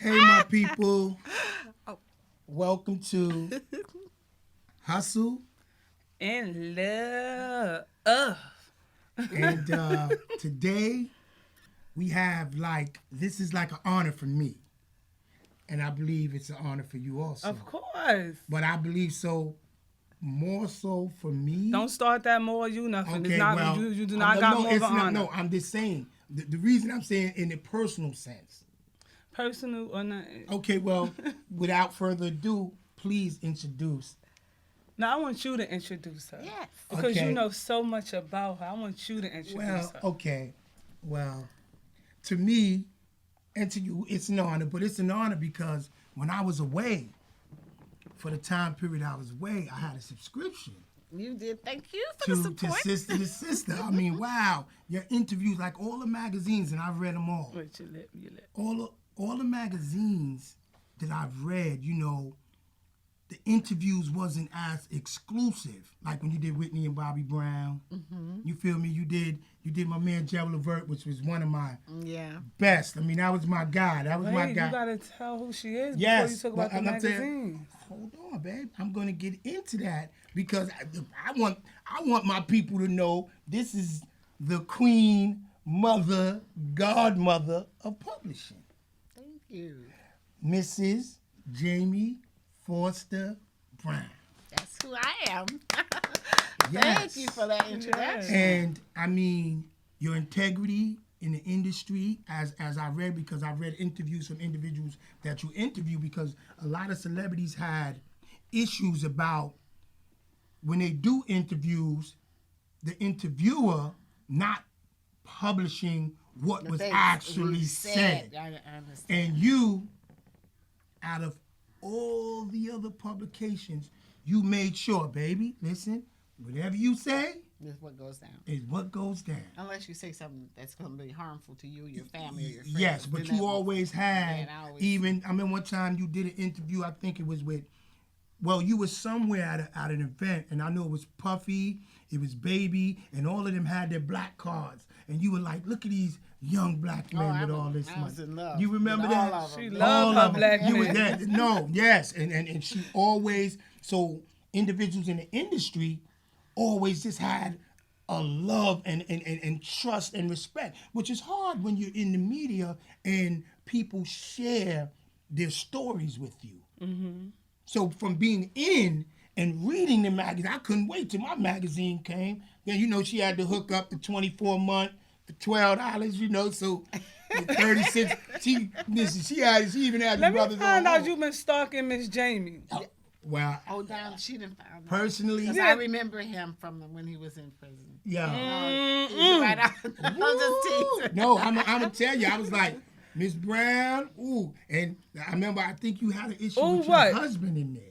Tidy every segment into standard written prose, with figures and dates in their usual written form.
Hey, my people. Oh. Welcome to Hustle. In love. And today we have this is like an honor for me. And I believe it's an honor for you also. Of course. But I believe so, more so for me. Don't start that more you nothing. Okay, It's not, well, you do not got more of an honor. No, I'm just saying. The reason I'm saying in a personal sense. Personal or not. Okay, well, without further ado, please introduce. Now, I want you to introduce her. Yes. Because Okay. you know so much about her. I want you to introduce Well, her. okay. Well, to me and to you, it's an honor, but it's an honor because when I was away, for the time period I was away, I had a subscription You did. Thank you for the to support. Sister to Sister. I mean, wow. Your interviews, like all the magazines, and I've read them all. Wait, your lip. All the magazines that I've read, the interviews wasn't as exclusive. Like when you did Whitney and Bobby Brown. Mm-hmm. You feel me? You did my man Gerald Levert, which was one of my best. I mean, that was my guy. That was my guy. You gotta tell who she is Yes, before you talk about the magazine. Hold on, babe. I'm gonna get into that because I want my people to know this is the queen, mother, godmother of publishing. Thank you. Mrs. Jamie Forster Brown. That's who I am. Yes. Thank you for that introduction. And I mean, your integrity in the industry, as I read, because I read interviews from individuals that you interview, because a lot of celebrities had issues about when they do interviews, the interviewer not publishing what was actually said. I understand. And you, out of all the other publications, you made sure, baby, listen, whatever you say This is what goes down. is what goes down. Unless you say something that's going to be harmful to you, your family, or your friends. Yes, but then you that always had, Yeah, I always- I mean, one time you did an interview, I think it was with, well, you were somewhere at an event, and I know it was Puffy, it was Baby, and all of them had their black cards. And you were like, look at these young black men with all this I was money. in love You remember with that? all of them. She All loved All her of 'em. black You were men. that. No, yes. And she always, so individuals in the industry always just had a love and trust and respect, which is hard when you're in the media and people share their stories with you. Mm-hmm. So from being in and reading the magazine, I couldn't wait till my magazine came. Then, she had to hook up the 24-month for $12, so 36. She even had the Let me brothers find on out hold. you've been stalking Miss Jamie. Well, Oh, down. She didn't find out. personally, Because I remember him from when he was in prison. yeah. He's right out. I'm just teasing. No, I'm gonna tell you, I was like, Miss Brown, ooh, and I remember I think you had an issue Ooh, with what? your husband in there.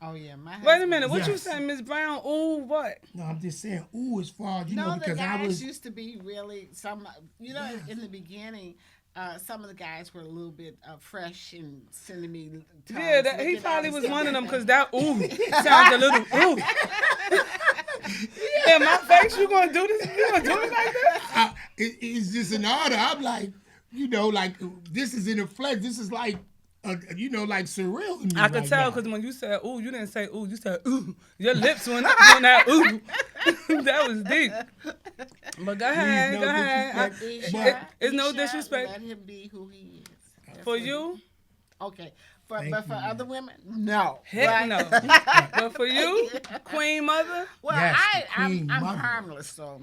Oh, yeah. My Wait a husband- minute. What you Yes. saying, Miss Brown? Ooh, what? No, I'm just saying, ooh, as far as No, the because I guys was. used to be really in the beginning. Some of the guys were a little bit fresh and sending me. Yeah, he probably was one of them because that ooh sounds a little ooh. In my face, you gonna do this? You gonna do it like that? It's just an honor. I'm like, this is in a flesh. This is like, like surreal to me. I could right tell now. because when you said ooh, you didn't say ooh, you said ooh. Your lips went up on that ooh. That was deep. But go ahead, no go ahead. disrespect. It's no Be shy, disrespect. Let him be who he is. That's For what- you, Okay. Thank But for you, other women, no. heck Right? no. But for you, Queen Mother, Well, Yes, the I'm queen mother. harmless, so.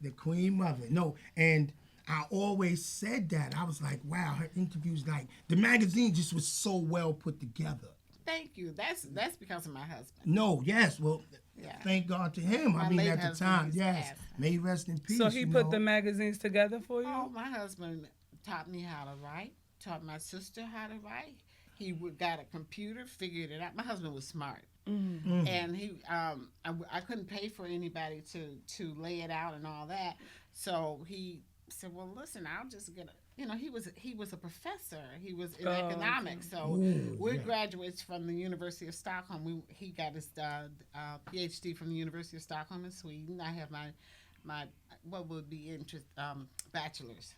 The Queen Mother. No, and I always said that. I was like, wow, her interviews, like, the magazine just was so well put together. Thank you. That's because of my husband. No, yes, well, Yeah. thank God to him. My I mean, late at the husband time, used to yes. have. May he rest in peace. so he put the magazines together for you. Oh, my husband taught me how to write. Taught my sister how to write. He got a computer, figured it out. My husband was smart, and he I couldn't pay for anybody to lay it out and all that. So he said, "Well, listen, I'll just get a." He was a professor. He was in economics. So we're graduates from the University of Stockholm. He got his PhD from the University of Stockholm in Sweden. I have my what would be bachelor's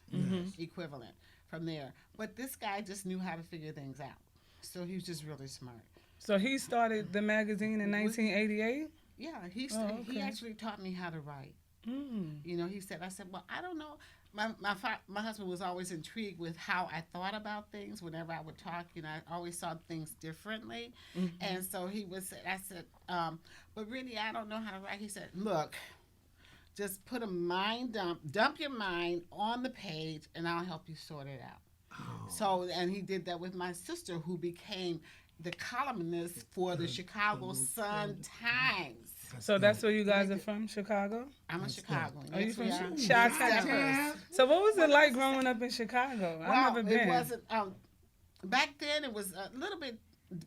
equivalent from there. But this guy just knew how to figure things out. So he was just really smart. So he started the magazine in 1988? Yeah, he okay. actually taught me how to write. Mm. You know, I said, well, I don't know. My husband was always intrigued with how I thought about things. Whenever I would talk, you know, I always saw things differently. Mm-hmm. And so I said, but really, I don't know how to write. He said, look, just put a mind dump your mind on the page, and I'll help you sort it out. Oh. So, and he did that with my sister, who became the columnist for the Chicago Sun-Times. So that's where you guys are from, Chicago? I'm a Chicagoan. Are you from Chicago? Chicago? So what was it like growing up in Chicago? I've never been. It wasn't. Back then, it was a little bit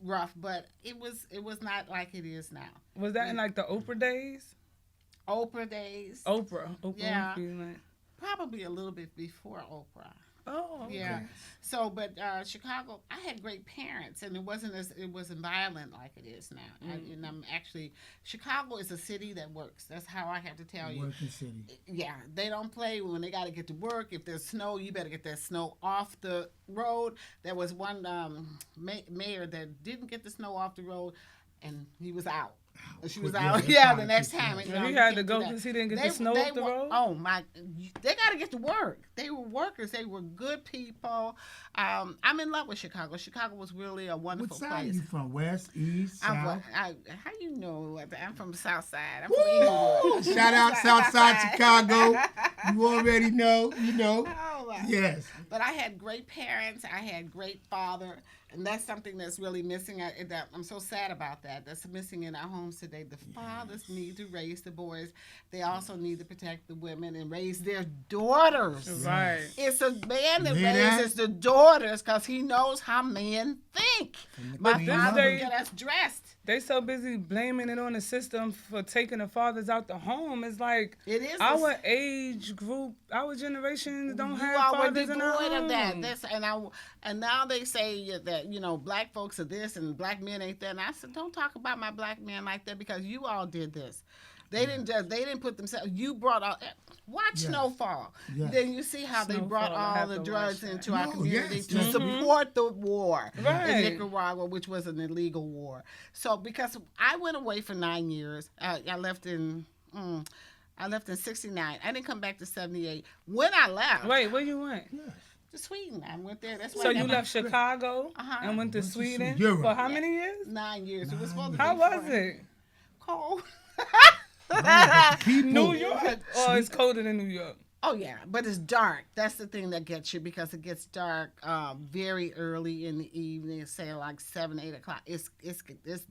rough, but it was not like it is now. Was that in like the Oprah days? Oprah days. Oprah. Yeah. Like... Probably a little bit before Oprah. Oh, okay. Yeah. So, but Chicago, I had great parents, and it wasn't violent like it is now. And I'm actually, Chicago is a city that works. That's how I have to tell you. Working city. Yeah, they don't play when they got to get to work. If there's snow, you better get that snow off the road. There was one mayor that didn't get the snow off the road, and he was out. She was out. Yeah, the next time. He had to go because he didn't get the snow off the road? Oh, my. They got to get to work. They were workers. They were good people. I'm in love with Chicago. Chicago was really a wonderful place. What side are you from? West, East, South? How you know? I'm from the South Side. I'm from Inglewood. Shout out South Side Chicago. You already know. You know. Oh, yes. But I had great parents. I had great father. And that's something that's really missing. I'm so sad about that. That's missing in our homes today. The fathers need to raise the boys. They also need to protect the women and raise their daughters. Right. It's a man that raises the daughters because he knows how men think. My father got us dressed. They so busy blaming it on the system for taking the fathers out the home. It's like it is our age group, our generation don't have fathers in our home. Of that. And now they say that, you know, black folks are this and black men ain't that. And I said, don't talk about my black men like that because you all did this. They didn't put themselves. You brought out. Watch Snowfall. Yes. Then you see how they brought all the drugs into our community to support the war in Nicaragua, which was an illegal war. So because I went away for 9 years, I left in 69. I didn't come back to 78. When I left, wait, where you went? To Sweden. I went there. That's why. So you left Chicago and went to Sweden for how many years? 9 years. It was supposed to be. How was it? Cold. New York, or it's colder than New York? Oh yeah, but it's dark. That's the thing that gets you because it gets dark very early in the evening, say like 7, 8 o'clock. It's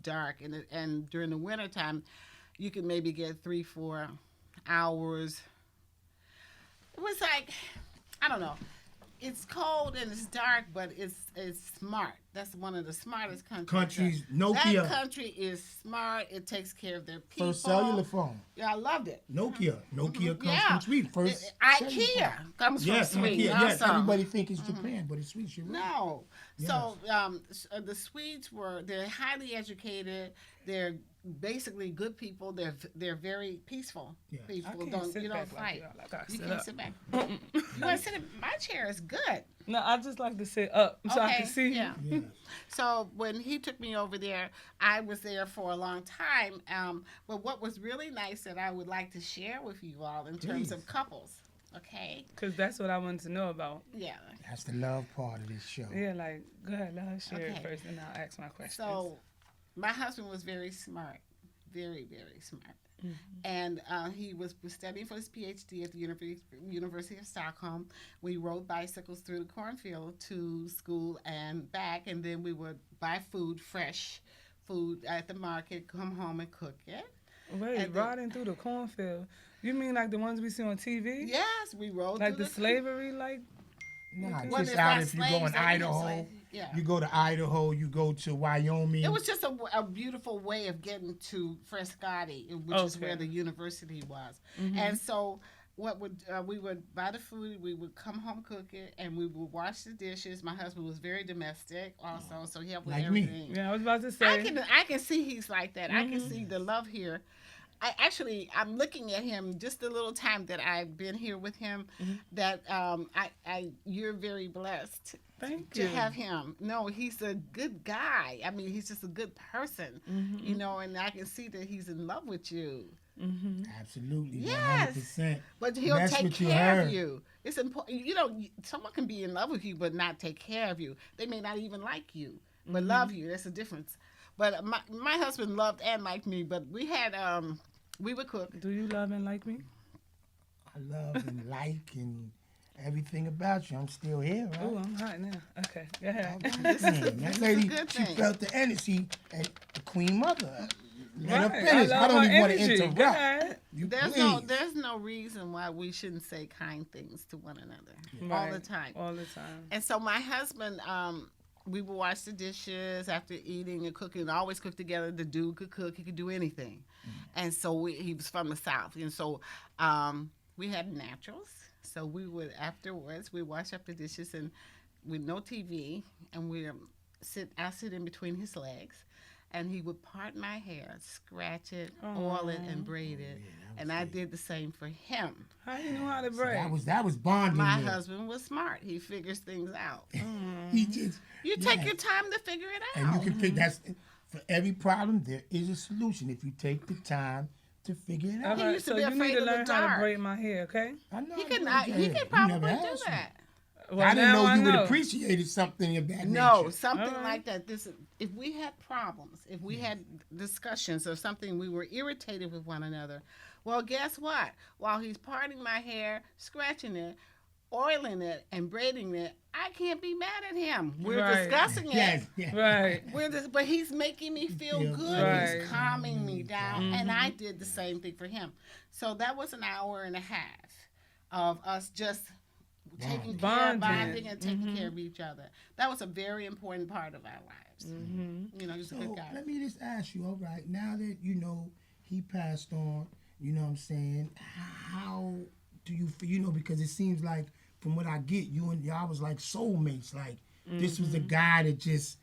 dark, and during the wintertime, you can maybe get 3-4 hours. It was like, I don't know. It's cold and it's dark, but it's smart. That's one of the smartest countries. Nokia. That country is smart. It takes care of their people. First cellular phone. Yeah, I loved it. Nokia comes from Sweden. First IKEA comes from Sweden. Yes, everybody think it's Japan, but it's Sweden. Right. No. Yes. So the Swedes they're highly educated. They're basically good people. They're very peaceful people. You don't fight. You can't sit back. You want to sit in my chair is good. No, I just like to sit up so I can see. Yeah. So when he took me over there, I was there for a long time. But what was really nice that I would like to share with you all in terms of couples. Okay. Because that's what I wanted to know about. Yeah. That's the love part of this show. Yeah, like, go ahead, let her share it first, and I'll ask my questions. So, my husband was very smart, very, very smart. Mm-hmm. And he was studying for his PhD at the University of Stockholm. We rode bicycles through the cornfield to school and back, and then we would buy fresh food at the market, come home and cook it. Wait, riding through the cornfield? You mean like the ones we see on TV? Yes, we rode like the slavery, like? Nah, just out if you go in Idaho. You go to Idaho, you go to Wyoming. It was just a beautiful way of getting to Frescati, which is where the university was. Mm-hmm. And so we would buy the food, we would come home, cook it, and we would wash the dishes. My husband was very domestic also, so he helped with everything. Me. Yeah, I was about to say. I can see he's like that. Mm-hmm. I can see the love here. I'm looking at him just the little time that I've been here with him. That you're very blessed Thank to you. have him. No, he's a good guy. I mean, he's just a good person, you know, and I can see that he's in love with you. Absolutely, Yes. 100%. But he'll That's take what you care of heard. you. It's important. You know, someone can be in love with you but not take care of you. They may not even like you, but love you. That's the difference. But my husband loved and liked me. But we had we would cook. Do you love and like me? I love and like and everything about you. I'm still here, right? Oh, I'm hot now. Okay, go ahead. That lady, good she thing. felt the energy and the Queen Mother. Let her Right. finish. I love don't her even want to energy. Go interrupt. ahead. You There's please. no reason why we shouldn't say kind things to one another all the Right. time. All the time. And so my husband, we would wash the dishes after eating and cooking. Always cook together. The dude could cook. He could do anything. And so he was from the South. And so we had naturals. So we would, afterwards, we wash up the dishes and with no TV. And I sit in between his legs. And he would part my hair, scratch it, oil it, and braid it. And I did the same for him. How you know how to braid? That was bonding. My there. husband was smart. He figures things out. He just You take your time to figure it and out. you can figure that's for every problem there is a solution if you take the time to figure it out. All right, used to so be you need afraid to of the learn how to dark. braid my hair, okay? I know. He I could know not. you He had. could You probably never do asked me. that. Well, I didn't now know you would know. appreciated something of that No, nature. something All right. like that. If we had problems, if we had discussions or something, we were irritated with one another. Well, guess what? While he's parting my hair, scratching it, oiling it, and braiding it, I can't be mad at him. We're Right. discussing it. Yes, yeah. Right. But he's making me feel Feel good. Right. He's calming me down. And I did the same thing for him. So that was an hour and a half of us just taking care, Bonding. bonding and taking care of each other. That was a very important part of our lives. You know, he's a So good guy. let me just ask you, all right, now that you know he passed on, you know what I'm saying, how do you feel, you know, because it seems like from what I get, you and y'all was like soulmates, like this was a guy that just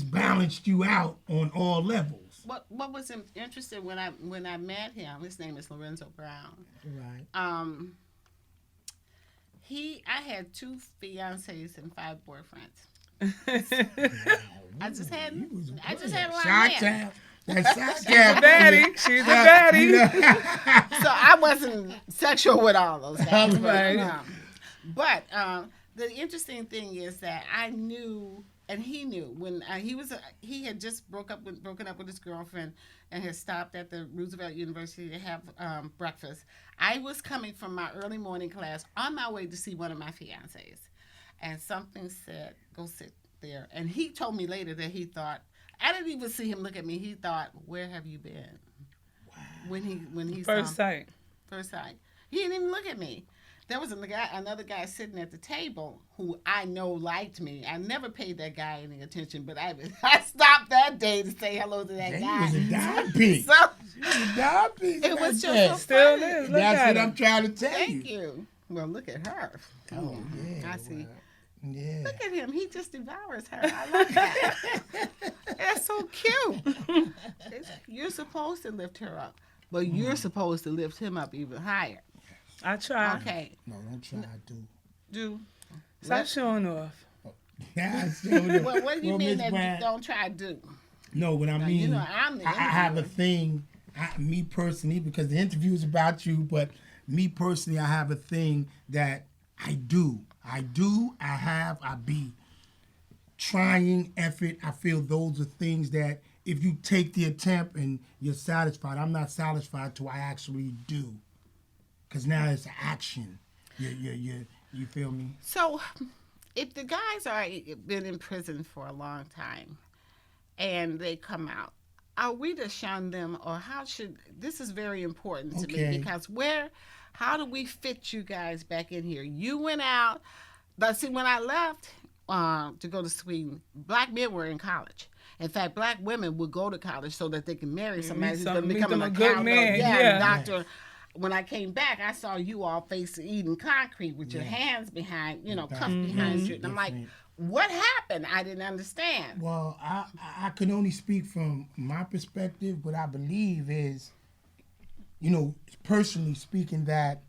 balanced you out on all levels. What was interesting when I met him? His name is Lorenzo Brown. Right. I had 2 fiancés and 5 boyfriends. I just had a lot Shot of men. town. That's shot town. Baddie. She's a baddie. So I wasn't sexual with all those guys. Right. But the interesting thing is that I knew, and he knew when he had just broken up with his girlfriend and had stopped at the Roosevelt University to have breakfast. I was coming from my early morning class on my way to see one of my fiancés, and something said, "Go sit there." And he told me later that he thought, I didn't even see him look at me. He thought, "Where have you been?" Wow. When he First sight. First sight. He didn't even look at me. There was another guy sitting at the table who I know liked me. I never paid that guy any attention, but I stopped that day to say hello to that He guy. was a dime piece. So He was a dime piece. it was right just there. so Still funny. is. Look That's at what him. I'm trying to tell Thank you. you. Well, look at her. Oh, yeah. I see. wow. Yeah. Look at him. He just devours her. I love that. That's so cute. You're supposed to lift her up, but you're supposed to lift him up even higher. I try. Okay. No, don't try to. Do. Stop showing off. Yeah, so, What do you mean Miss that you Brown- don't try to do? No, what I mean, you know, I'm the I have a interviewer. thing, me personally, because the interview is about you, but me personally, I have a thing that I do. I be. Trying, effort, I feel those are things that if you take the attempt and you're satisfied, I'm not satisfied till I actually do. Because now it's action. You feel me? So, if the guys are been in prison for a long time, and they come out, are we to shun them, or how should? This is very important to Okay. me because how do we fit you guys back in here? You went out, but see, when I left to go to Sweden, black men were in college. In fact, black women would go to college so that they can marry somebody who's going to meet become them an a good accountant. man, Yeah, yeah. doctor. When I came back, I saw you all eating concrete with your hands behind, cuffed behind you. And I'm like, Different. what happened? I didn't understand. Well, I can only speak from my perspective. What I believe is personally speaking, that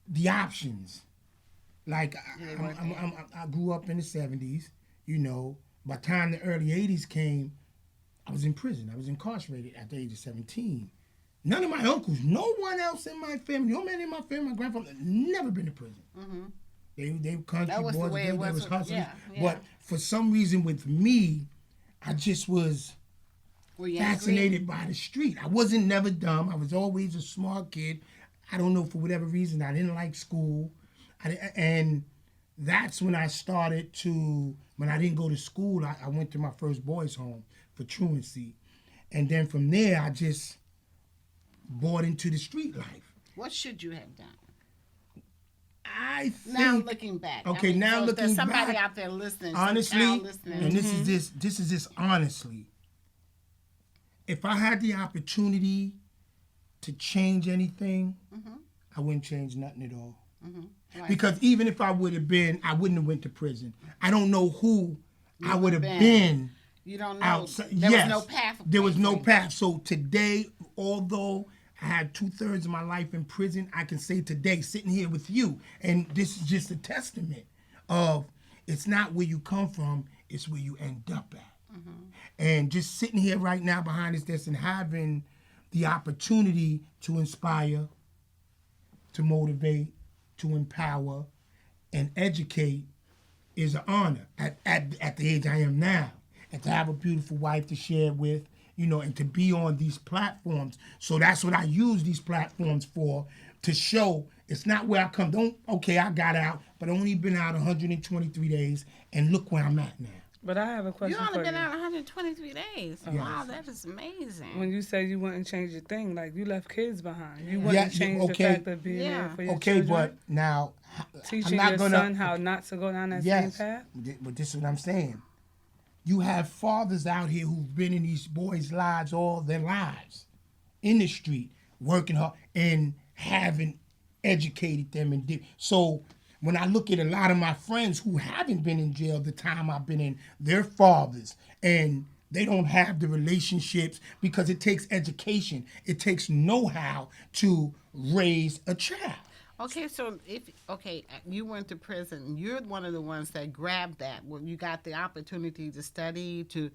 the options, like I grew up in the 70s, by the time the early 80s came, I was in prison. I was incarcerated at the age of 17. None of my uncles, no one else in my family, no man in my family, my grandfather, never been to prison. Mm-hmm. They were country that was boys, the way they it was was hustlers. yeah. But for some reason with me, I just was fascinated by the street. I wasn't never dumb. I was always a smart kid. I don't know, for whatever reason, I didn't like school. And that's when I started to, when I didn't go to school, I went to my first boys' home for truancy. And then from there, I just bought into the street life. What should you have done? I think, now looking back. Okay, now looking there's somebody back, out there listening. honestly, listening. and this is this honestly. If I had the opportunity to change anything, I wouldn't change nothing at all. Right. Because even if I would have been, I wouldn't have went to prison. I don't know who I would have been. You don't know. Outside. There was no path. There was no path. So today, although I had 2/3 of my life in prison, I can say today, sitting here with you, and this is just a testament of it's not where you come from, it's where you end up at. And just sitting here right now behind this desk and having the opportunity to inspire, to motivate, to empower, and educate is an honor at the age I am now. And to have a beautiful wife to share with, and to be on these platforms. So that's what I use these platforms for, to show it's not where I come. I got out, but I only been out 123 days, and look where I'm at now. But I have a question for you. You only been out 123 days. Yes. Wow, that is amazing. When you say you wouldn't change a thing, like you left kids behind. You wouldn't change the fact of being there for your children. But now teaching I'm not your son how not to go down that same path? But this is what I'm saying. You have fathers out here who've been in these boys' lives all their lives, in the street, working hard, and haven't educated them. So when I look at a lot of my friends who haven't been in jail the time I've been in, their fathers, and they don't have the relationships because it takes education. It takes know-how to raise a child. Okay, so you went to prison. You're one of the ones that grabbed that when you got the opportunity to study, to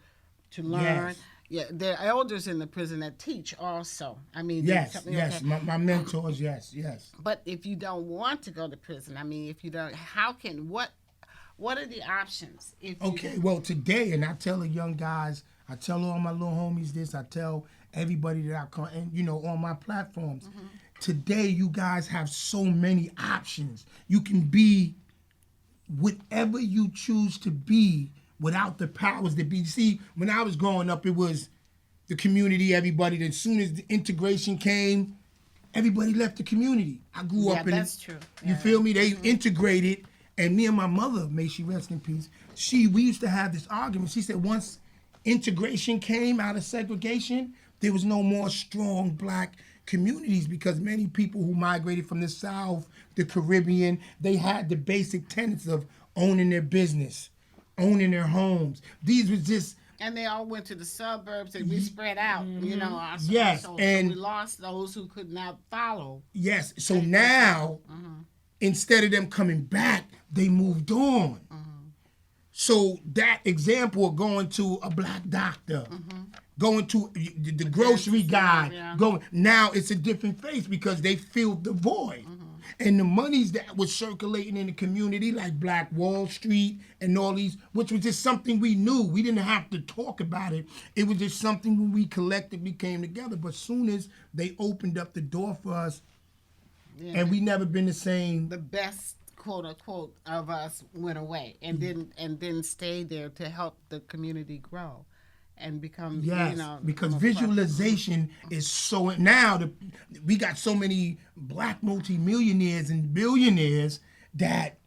learn. Yes. Yeah, there are elders in the prison that teach also. I mean, yes. Okay. My mentors, yes. But if you don't want to go to prison, I mean, if you don't, what are the options? Well, today, and I tell the young guys, I tell all my little homies this, I tell everybody that I come, and on my platforms. Today, you guys have so many options. You can be whatever you choose to be without the powers that be. See, when I was growing up, it was the community, everybody. As soon as the integration came, everybody left the community. I grew up in that's true. You feel me? They integrated, and me and my mother, may she rest in peace, we used to have this argument. She said once integration came out of segregation, there was no more strong black communities because many people who migrated from the South, the Caribbean, they had the basic tenets of owning their business, owning their homes. These was just... And they all went to the suburbs and we spread out, Yes, so and we lost those who could not follow. Yes, so now, instead of them coming back, they moved on. So that example of going to a black doctor, going to the grocery guy, now it's a different face because they filled the void. And the monies that was circulating in the community, like Black Wall Street and all these, which was just something we knew. We didn't have to talk about it. It was just something when we collectively came together. But as soon as they opened up the door for us, and we never been the same. The best, quote unquote, of us went away and then stayed there to help the community grow and become, because visualization is so, now we got so many black multimillionaires and billionaires that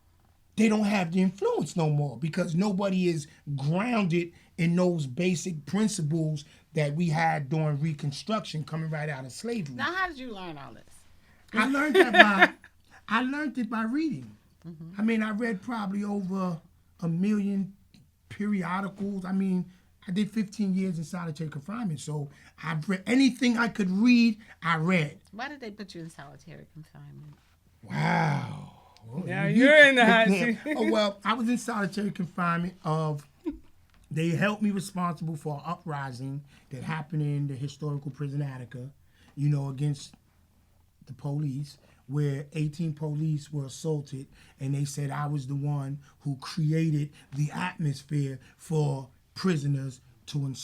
they don't have the influence no more because nobody is grounded in those basic principles that we had during Reconstruction coming right out of slavery. Now, how did you learn all this? I learned it by reading. I mean, I read probably over 1 million periodicals. I mean, I did 15 years in solitary confinement. So I've read anything I could read, I read. Why did they put you in solitary confinement? Wow. Now you're in the hot seat. Oh, well, I was in solitary confinement they held me responsible for an uprising that happened in the historical prison Attica, against the police, where 18 police were assaulted, and they said I was the one who created the atmosphere for prisoners to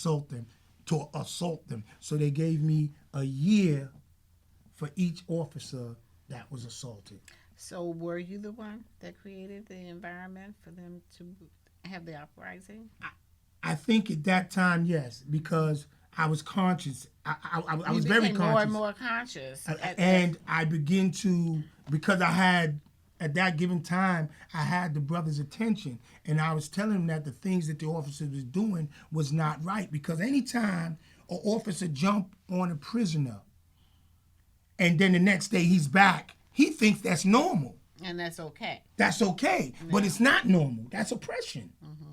assault them. So they gave me a year for each officer that was assaulted. So were you the one that created the environment for them to have the uprising? I think at that time, yes, because I was conscious. I was very conscious. More and more conscious. And I began to, because I had, at that given time, I had the brother's attention. And I was telling him that the things that the officer was doing was not right. Because anytime an officer jumped on a prisoner and then the next day he's back, he thinks that's normal. And that's okay. That's okay. Yeah. But it's not normal. That's oppression. Mm-hmm.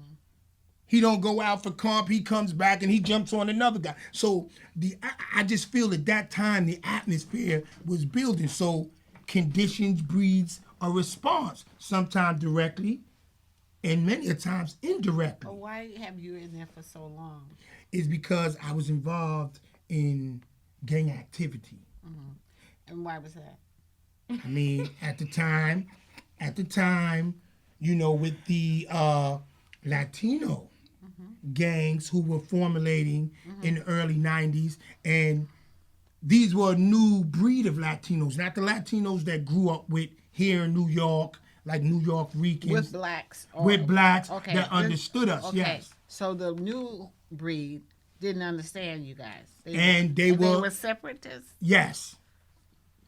He don't go out for comp. He comes back and he jumps on another guy. So I just feel at that time the atmosphere was building. So conditions breeds a response, sometimes directly and many a times indirectly. But why have you in there for so long? It's because I was involved in gang activity. Mm-hmm. And why was that? I mean, at the time, with the Latino gangs who were formulating in the early 90s, and these were a new breed of Latinos, not the Latinos that grew up with here in New York, like New York Ricans. With blacks. Okay. That understood us, okay. Yes. So the new breed didn't understand you guys. They were separatists? Yes.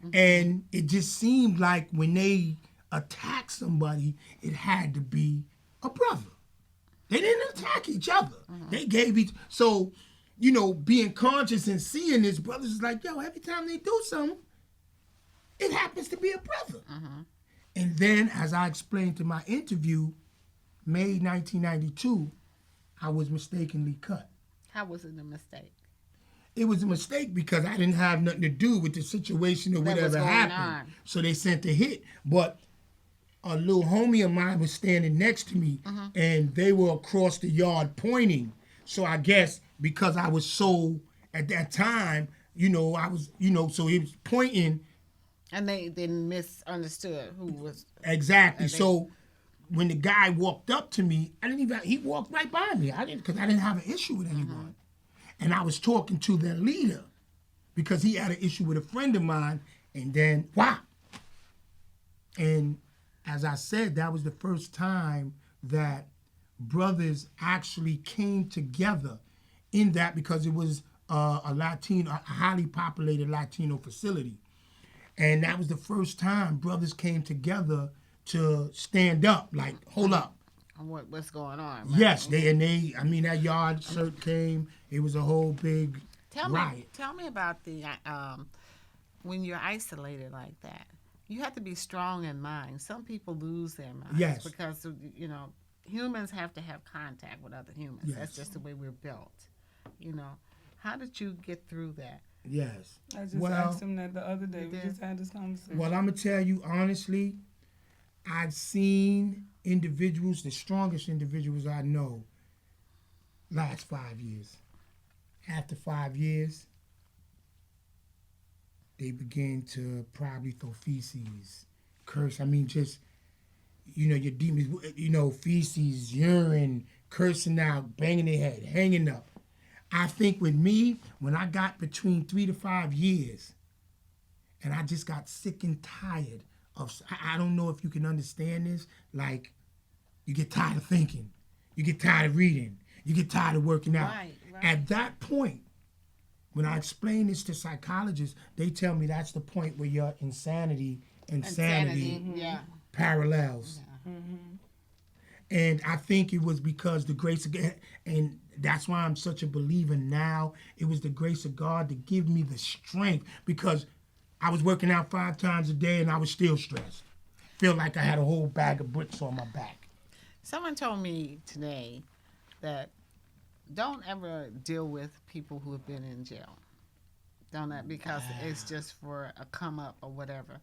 Mm-hmm. And it just seemed like when they attacked somebody, it had to be a brother. They didn't attack each other. Mm-hmm. They gave so, being conscious and seeing this, brothers is like, yo, every time they do something, it happens to be a brother. Mm-hmm. And then, as I explained to my interview, May 1992, I was mistakenly cut. How was it a mistake? It was a mistake because I didn't have nothing to do with the situation or whatever happened. So they sent a hit. But a little homie of mine was standing next to me, and they were across the yard pointing. So I guess because I was so, at that time, I was, so he was pointing. And they misunderstood who was. Exactly. So when the guy walked up to me, he walked right by me. Because I didn't have an issue with anyone. And I was talking to their leader because he had an issue with a friend of mine, and then, wow. And as I said, that was the first time that brothers actually came together in that, because it was a highly populated Latino facility. And that was the first time brothers came together to stand up, like, hold up. What's going on? Right? Yes, that yard cert came. It was a whole big riot. Tell me about the when you're isolated like that. You have to be strong in mind. Some people lose their minds. Yes. Because humans have to have contact with other humans. Yes. That's just the way we're built. How did you get through that? Yes. I just asked him that the other day. We just had this conversation. Well, I'm going to tell you honestly, I've seen individuals, the strongest individuals I know, last 5 years. After 5 years, they begin to probably throw feces, curse. Your demons, feces, urine, cursing out, banging their head, hanging up. I think with me, when I got between 3 to 5 years, and I just got sick and tired of, I don't know if you can understand this, like, you get tired of thinking, you get tired of reading, you get tired of working out. Right. At that point, when I explain this to psychologists, they tell me that's the point where your insanity parallels. Yeah. Mm-hmm. And I think it was because the grace of God, and that's why I'm such a believer now, it was the grace of God to give me the strength, because I was working out 5 times a day and I was still stressed. Feel like I had a whole bag of bricks on my back. Someone told me today that don't ever deal with people who have been in jail. Don't that because it's just for a come up or whatever.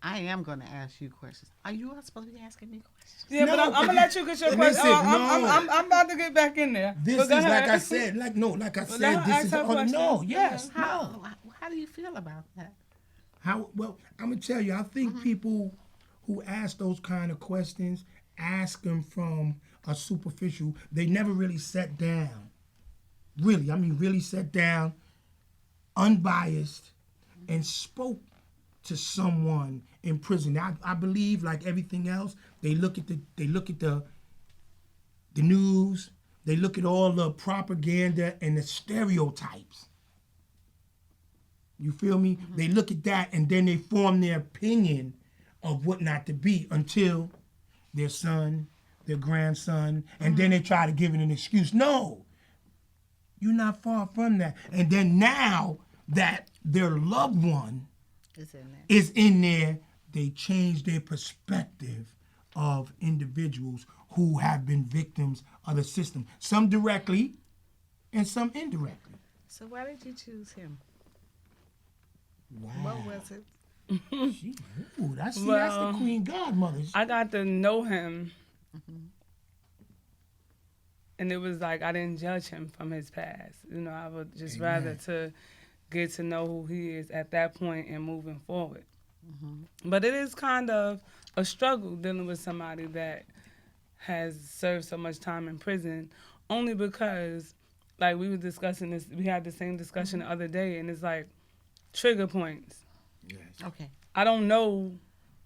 I am going to ask you questions. Are you all supposed to be asking me questions? Yeah, but I'm gonna let you get your question. Listen, I'm about to get back in there. This But is go like ahead. I said, like I said, let her this ask is her question. no, yes, no. How do you feel about that? How well? I'm gonna tell you. I think people who ask those kind of questions ask them from a superficial. They never really sat down. Really, I mean, really sat down, unbiased, and spoke to someone in prison. I believe, like everything else, they look at the news. They look at all the propaganda and the stereotypes. You feel me? They look at that and then they form their opinion of what not to be until their son, their grandson, and then they try to give it an excuse. No, you're not far from that. And then now that their loved one is in there, they change their perspective of individuals who have been victims of the system. Some directly and some indirectly. So why did you choose him? Wow. What was it? That's the Well, queen godmother. I got to know him, and it was like I didn't judge him from his past. You know, I would just Amen. rather to get to know who he is at that point and moving forward. But it is kind of a struggle dealing with somebody that has served so much time in prison, only because, like we were discussing this, we had the same discussion the other day, and it's like trigger points. Okay. I don't know.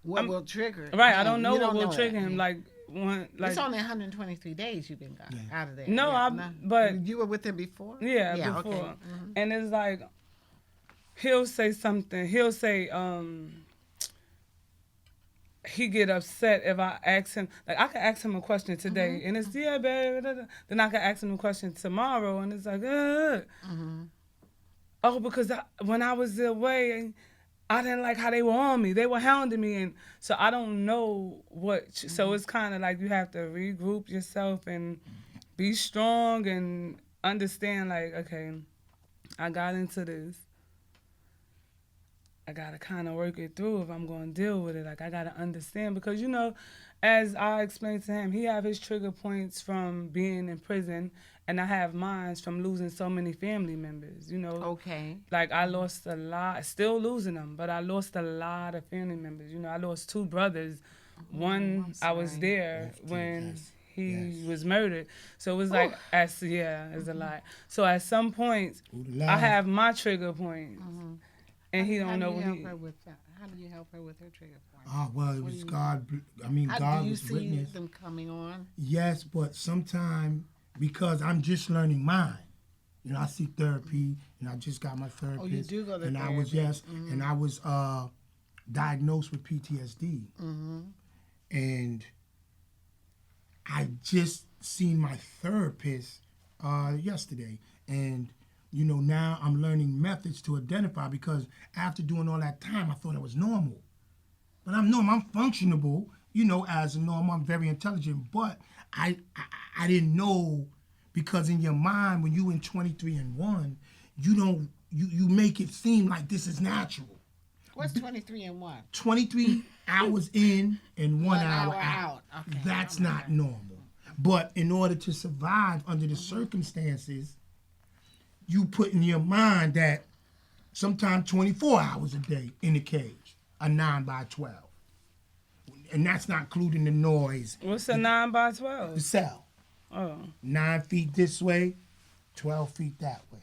What will trigger? Right, I him? don't know You what will that. trigger him. Like one, like It's only 123 days you've been gone out of there. No, but you were with him before. yeah, Okay. before, and it's like he'll say something. He'll say, he get upset if I ask him. Like I can ask him a question today, and it's yeah, babe. Then I can ask him a question tomorrow, and it's like, oh, because when I was away, I didn't like how they were on me. They were hounding me, and so I don't know what. So it's kind of like you have to regroup yourself and be strong and understand. Like, okay, I got into this. I gotta kind of work it through if I'm gonna deal with it. Like I gotta understand because you know, as I explained to him, he have his trigger points from being in prison, and I have mine from losing so many family members. You know, Okay. like I lost a lot, still losing them, but I lost a lot of family members. You know, I lost 2 brothers. One I was there when he was murdered, so it was like it's a lot. So at some points, I have my trigger points. And he don't know what he. How do you help her with her trigger point? Oh, well, it was God. I mean, God was Do you see witness. them coming on? Yes, but sometimes because I'm just learning mine. You know, I see therapy, and I just got my therapist. Oh, you do go to and therapy. I was and I was diagnosed with PTSD, and I just seen my therapist yesterday, and you know now I'm learning methods to identify because after doing all that time, I thought it was normal, but I'm normal. I'm functionable, you know, as a normal. I'm very intelligent, but I didn't know because in your mind when you in 23 and 1, you don't you make it seem like this is natural. What's 23 and 1? 23 hours in and 1 hour hour out. Okay. That's not normal. But in order to survive under the circumstances, you put in your mind that sometimes 24 hours a day in the cage, a 9x12. And that's not including the noise. What's a 9 by The 12? cell. Oh, 9 feet this way, 12 feet that way.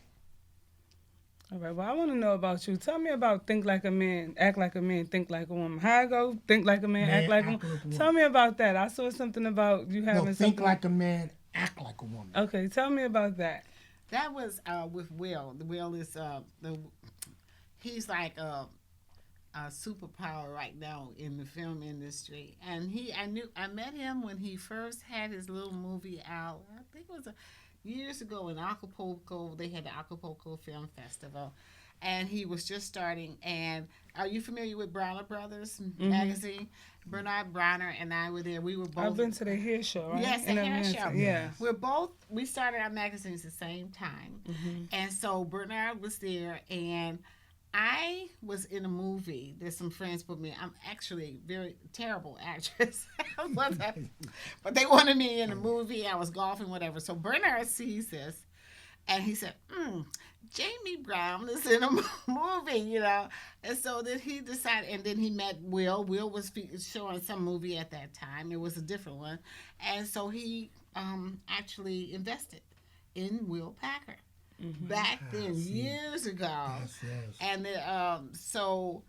all right. Well, I want to know about you. Tell me about think like a man, act like a man, think like a woman. How I go? Think like a man, act like a woman. Tell me about that. I saw something about you having No, something. think like a man, act like a woman. Okay, tell me about that. That was with Will. The Will is he's like a superpower right now in the film industry. And I met him when he first had his little movie out. I think it was years ago in Acapulco. They had the Acapulco Film Festival, and he was just starting. And are you familiar with Browner Brothers magazine? Bernard Browner and I were there. We were both. I've been to the hair show, right? Yes, the hair show. Yeah. We started our magazines the same time. And so Bernard was there, and I was in a movie. There's some friends put me. I'm actually a very terrible actress. But they wanted me in a movie. I was golfing, whatever. So Bernard sees this, and he said, Jamie Brown is in a movie, you know. And so then he decided, and then he met Will. Will was showing some movie at that time. It was a different one. And so he actually invested in Will Packer back then, years ago. Yes. And then, so,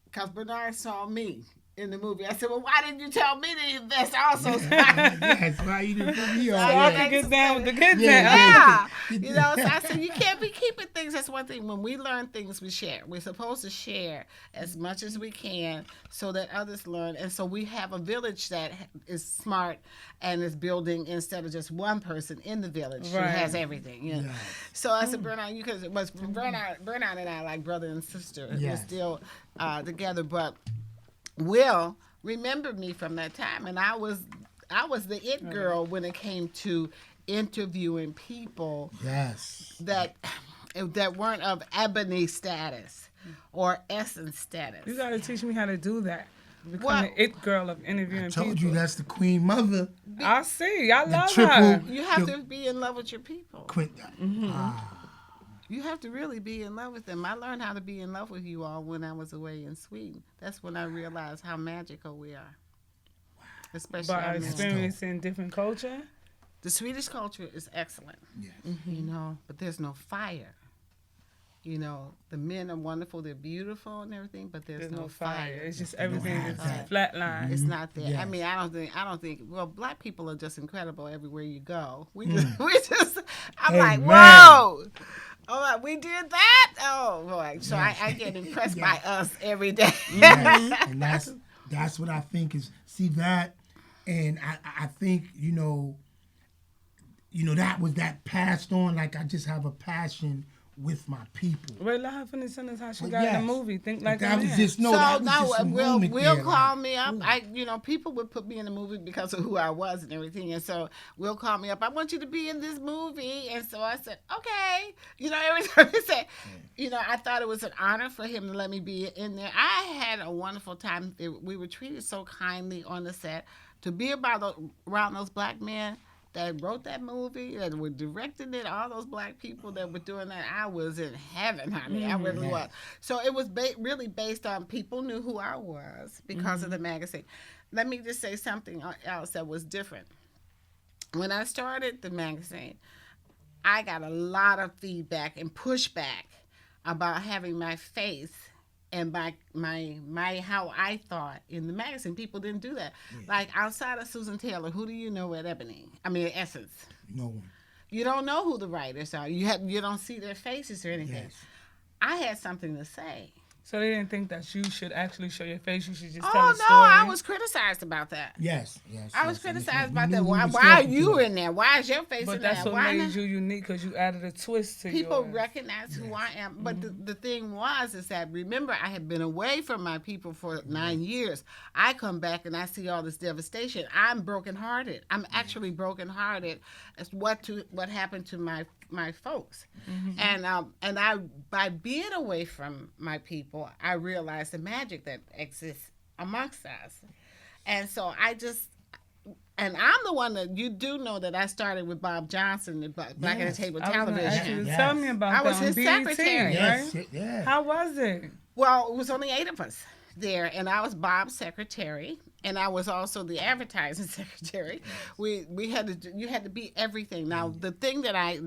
because Bernard saw me in the movie, I said, well, why didn't you tell me to invest also? Yes, why you didn't put me on? So I can get down with the good Yeah. You know, so I said, you can't be keeping things. That's one thing. When we learn things, we share. We're supposed to share as much as we can so that others learn. And so we have a village that is smart and is building instead of just one person in the village who has everything. You know? Yes. So I said, Bernard, Bernard and I like brother and sister. We're still together, but Will remembered me from that time, and I was the it girl when it came to interviewing people that weren't of ebony status or essence status. You got to teach me how to do that. Become the it girl of interviewing people. I told you that's the queen mother. I see. I love her. You have to be in love with your people. You have to really be in love with them. I learned how to be in love with you all when I was away in Sweden. That's when I realized how magical we are. Especially by experiencing different culture. The Swedish culture is excellent. Yes. You know, but there's no fire. You know, the men are wonderful, they're beautiful and everything, but there's no fire. It's just everything is flatline. It's not there. Yes. I mean, I don't think well, black people are just incredible everywhere you go. I'm like, whoa. Oh, we did that? Oh, boy. So I get impressed by us every day. And that's what I think is, see that, and I think, you know, that passed on, like I just have a passion with my people. Wait, let her finish sentence how she got in the movie. Think like that a was man. just Will call me up. People would put me in the movie because of who I was and everything. And so Will call me up. I want you to be in this movie. And so I said, okay. You know, every time he said, you know, I thought it was an honor for him to let me be in there. I had a wonderful time. We were treated so kindly on the set. To be around those black men that wrote that movie, that were directing it, all those black people that were doing that, I was in heaven, honey. I really was. So it was really based on people knew who I was because of the magazine. Let me just say something else that was different. When I started the magazine, I got a lot of feedback and pushback about having my face and my how I thought in the magazine. People didn't do that. Like outside of Susan Taylor, who do you know at Essence? No one. You don't know who the writers are. You don't see their faces or anything. Yes. I had something to say. So they didn't think that you should actually show your face. You should just tell Oh a no, story. I was criticized about that. Yes. I was criticized about that. Why are you in there? Why is your face But in there? that's what made you unique, because you added a twist to People yours. recognize who I am. But the thing is that, remember, I had been away from my people for 9 years. I come back and I see all this devastation. I'm brokenhearted. I'm actually brokenhearted as what happened to my folks. And I, by being away from my people, I realized the magic that exists amongst us. And so and I'm the one that you do know that I started with Bob Johnson, Black at the Table Television. Tell me about that. I was his BET, secretary. Right? Yes. How was it? Well, it was only 8 of us there, and I was Bob's secretary, and I was also the advertising secretary. You had to be everything. Now, the thing that I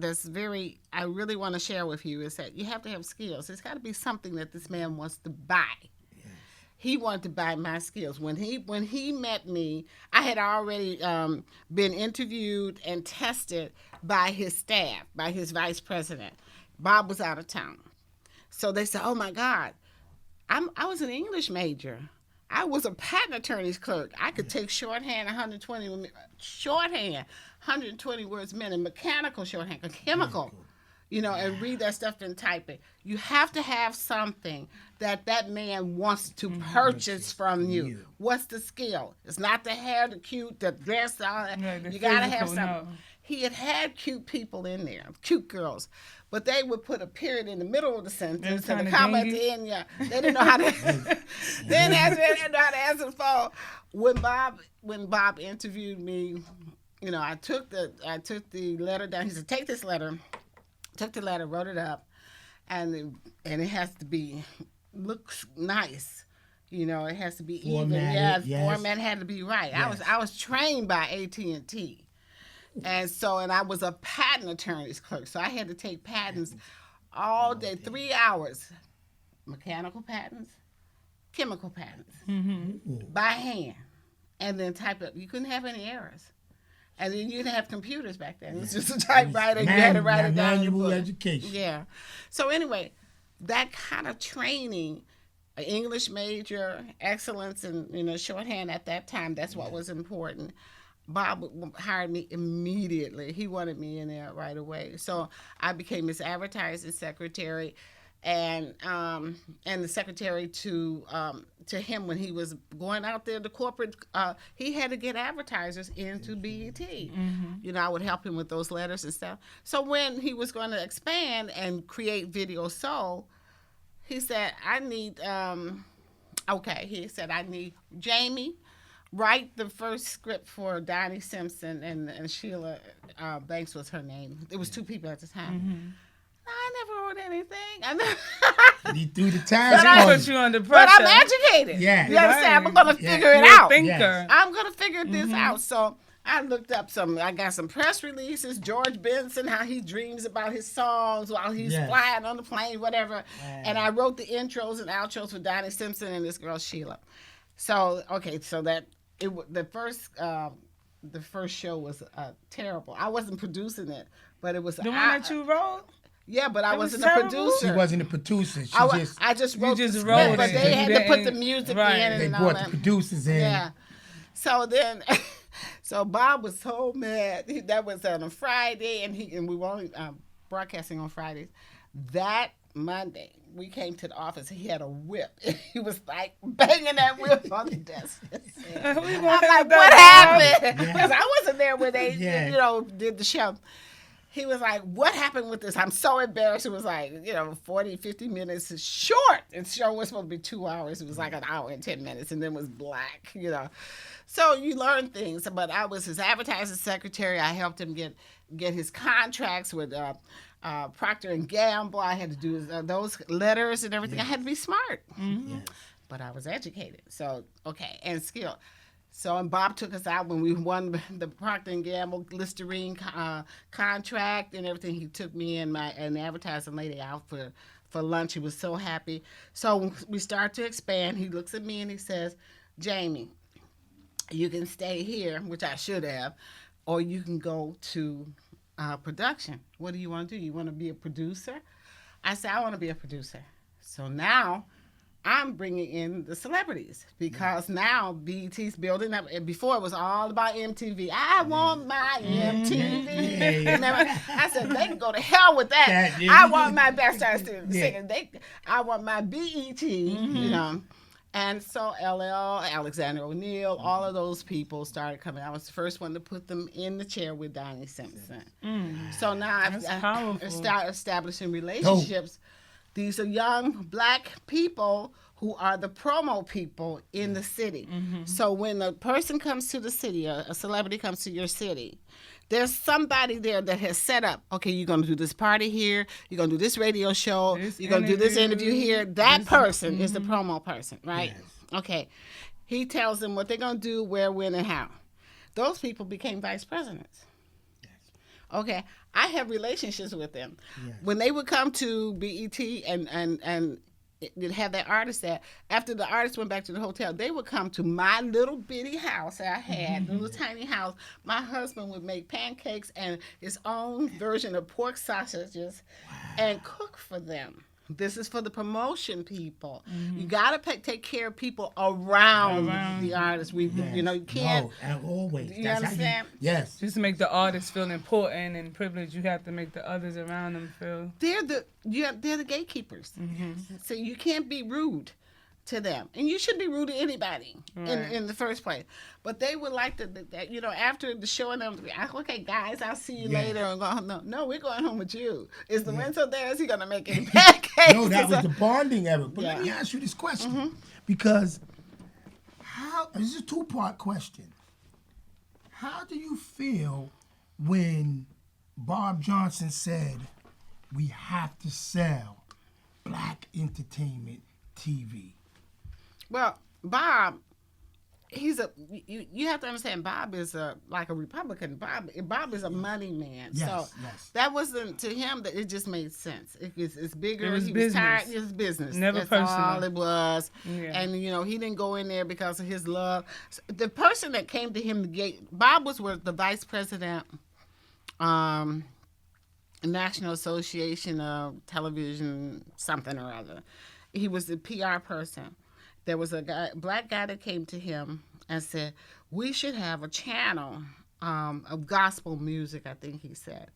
really want to share with you is that you have to have skills. It's got to be something that this man wants to buy. He wanted to buy my skills. When he met me, I had already been interviewed and tested by his staff, by his vice president. Bob was out of town. So they said, oh, my God, I was an English major. I was a patent attorney's clerk. I could take shorthand, 120 words a minute, mechanical shorthand, chemical. and read that stuff and type it. You have to have something that man wants to purchase from you. What's the skill? It's not the hair, the cute, the dress, all that. Right, You got to have physical, something. no. He had cute people in there, cute girls, but they would put a period in the middle of the sentence and a comma at the end. Yeah, they didn't know how to. they didn't know how to answer the phone. When Bob interviewed me, I took the letter down. He said, "Take this letter." Took the letter, wrote it up, and it has to be looks nice. It has to be Formatted, even. Yeah, format had to be right. Yes. I was trained by AT&T. And I was a patent attorney's clerk, so I had to take patents all day, 3 hours, mechanical patents, chemical patents, by hand, and then type it. You couldn't have any errors. And then you didn't have computers back then. It was just a typewriter. You had to write it down in your book. Education. Yeah. So anyway, that kind of training, an English major, excellence in shorthand at that time, that's what was important. Bob hired me immediately. He wanted me in there right away. So I became his advertising secretary, and the secretary to him when he was going out there to corporate. He had to get advertisers into BET. Mm-hmm. I would help him with those letters and stuff. So when he was going to expand and create Video Soul, he said, "I need." He said, "I need Jamie. Write the first script for Donnie Simpson and Sheila Banks was her name. It was two people at the time." Mm-hmm. I never wrote anything. He threw the task But I on put you. you under But pressure. I'm educated. Yeah. You understand? I'm going to figure it You're a out. thinker. Yes. I'm going to figure this out. So I looked up I got some press releases, George Benson, how he dreams about his songs while he's flying on the plane, whatever. Wow. And I wrote the intros and outros for Donnie Simpson and this girl, Sheila. So, so that the first show was terrible. I wasn't producing it, but it was The one that you wrote? Yeah, but I It was wasn't a terrible? producer. She wasn't a producer. I just wrote just the wrote script, but it. they You had to put the didn't- music right. in They and all brought the that. producers in. Yeah. So then, so Bob was so mad. That was on a Friday, and we were only broadcasting on Fridays. That Monday, we came to the office. He had a whip. He was like banging that whip on the desk. I'm like, what happened? Because I wasn't there when they, did the show. He was like, what happened with this? I'm so embarrassed. It was like, 40, 50 minutes is short. And the show was supposed to be 2 hours. It was like an hour and 10 minutes, and then it was black, So you learn things. But I was his advertising secretary. I helped him get his contracts with Procter & Gamble. I had to do those letters and everything. Yes. I had to be smart. Mm-hmm. Yes. But I was educated. So, and skilled. So, and Bob took us out when we won the Procter & Gamble Listerine contract and everything. He took me and an advertising lady out for lunch. He was so happy. So we start to expand. He looks at me and he says, "Jamie, you can stay here," which I should have, "or you can go to production. What do you want to do? You want to be a producer?" I said, "I want to be a producer." So now I'm bringing in the celebrities because now BET's building up. And before it was all about MTV. I want my MTV. Yeah. Remember? I said, they can go to hell with that. I want my best artist singing. I want my BET, And so LL, Alexander O'Neal, all of those people started coming. I was the first one to put them in the chair with Donnie Simpson. So now I start establishing relationships. These are young black people who are the promo people in the city. So when a person comes to the city, a celebrity comes to your city, there's somebody there that has set up, okay, you're going to do this party here, you're going to do this radio show, you're going to do this interview here. That person is the promo person, right? Yes. Okay. He tells them what they're going to do, where, when, and how. Those people became vice presidents. Okay, I have relationships with them. Yes. When they would come to BET and they'd have that artist there, after the artist went back to the hotel, they would come to my little bitty house that I had, little tiny house. My husband would make pancakes and his own version of pork sausages and cook for them. This is for the promotion people. You got to take care of people around the artist. You know, you can't. No, always. You That's how understand? Yes. Just to make the artist feel important and privileged, you have to make the others around them feel. They're the gatekeepers. So you can't be rude to them, and you should be rude to anybody in the first place. But they would like to, you know, after the show and them, okay, guys, I'll see you later. And go, no, we're going home with you. Is Lorenzo there? Is he gonna make any pancakes? No, that was the bonding era. But let me ask you this question, because this is a 2-part question. How do you feel when Bob Johnson said we have to sell black entertainment TV? Well, Bob, you have to understand, Bob is like a Republican. Bob is a money man. Yes, so that wasn't to him that it just made sense. It's bigger. It was he business. was tired. It was business. Never That's personal. all it was. Yeah. And you know, he didn't go in there because of his love. The person that came to him to get Bob was the vice president, National Association of Television something or other. He was the PR person. There was a black guy that came to him and said, we should have a channel of gospel music, I think he said.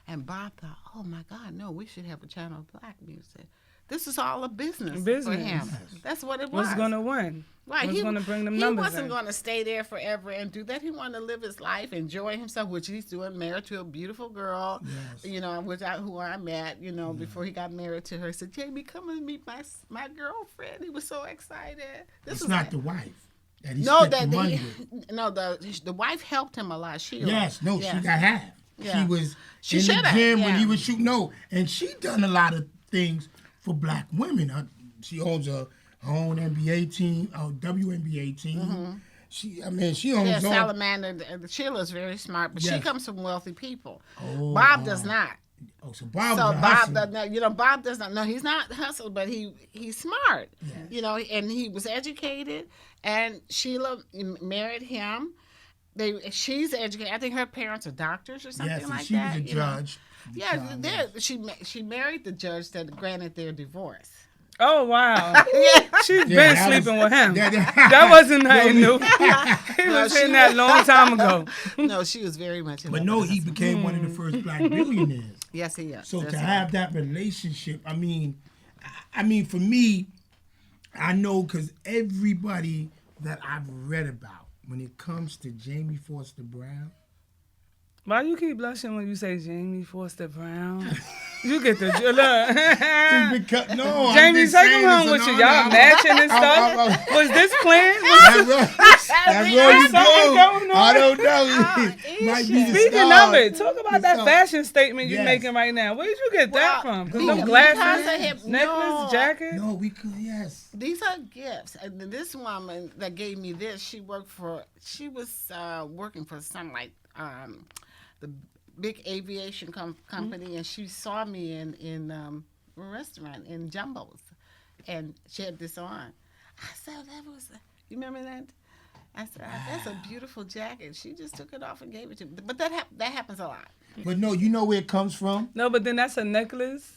And Bob thought, oh my God, no, we should have a channel of black music. This is all a business for him. That's what it was. What's going to win? Right. What's going to bring them numbers He wasn't in? going to stay there forever and do that. He wanted to live his life, enjoy himself, which he's doing, married to a beautiful girl, you know, who I met, you know, before he got married to her. He said, Jamie, come and meet my girlfriend. He was so excited. It's not the wife that he no, spent that the money he, with. no, the wife helped him a lot. Sheila. Yes, no, she got half. Yeah. She was She in the shoulda, gym when yeah. he was shooting. No, and she done a lot of things for black women. She owns her own NBA team, WNBA team. She owns Yeah, all. Salamander. Sheila's very smart, but she Yes. comes from wealthy people. Oh, Bob does not. Oh, so Bob So was a Bob hustler. does not, you know, Bob does not. No, he's not hustled, but he's smart. Yes. You know, and he was educated. And Sheila married him. She's educated. I think her parents are doctors or something Yes, and like she that. was a you know. judge. Yeah, she married the judge that granted their divorce. Oh, wow. She's been that sleeping was- with him. that- That wasn't nothing new. He was she in that long time ago. No, she was very much in But love no, with he her. became one of the first black billionaires. Yes, he is. So That's to right. have that relationship, I mean, for me, I know because everybody that I've read about when it comes to Jamie Foster Brown, Why you keep blushing when you say Jamie Foster Brown? You get the look. because, no, I'm Jamie, just take saying him home it's with you. an Y'all honor. matching and stuff. Was this planned? That's really something going on? I don't know. Might be the Speaking stars. of it, talk about that stars. fashion statement you're Yes. making right now. Where did you get that Well, from? Because because them of glasses, him- necklace, no. jacket. No, we could, yes. These are gifts. And this woman that gave me this, she was working for some like the big aviation company, and she saw me in a restaurant in Jumbo's, and she had this on. I said, you remember that? I said, that's a beautiful jacket. She just took it off and gave it to me. But that happens a lot. But no, you know where it comes from? No, but then that's a necklace.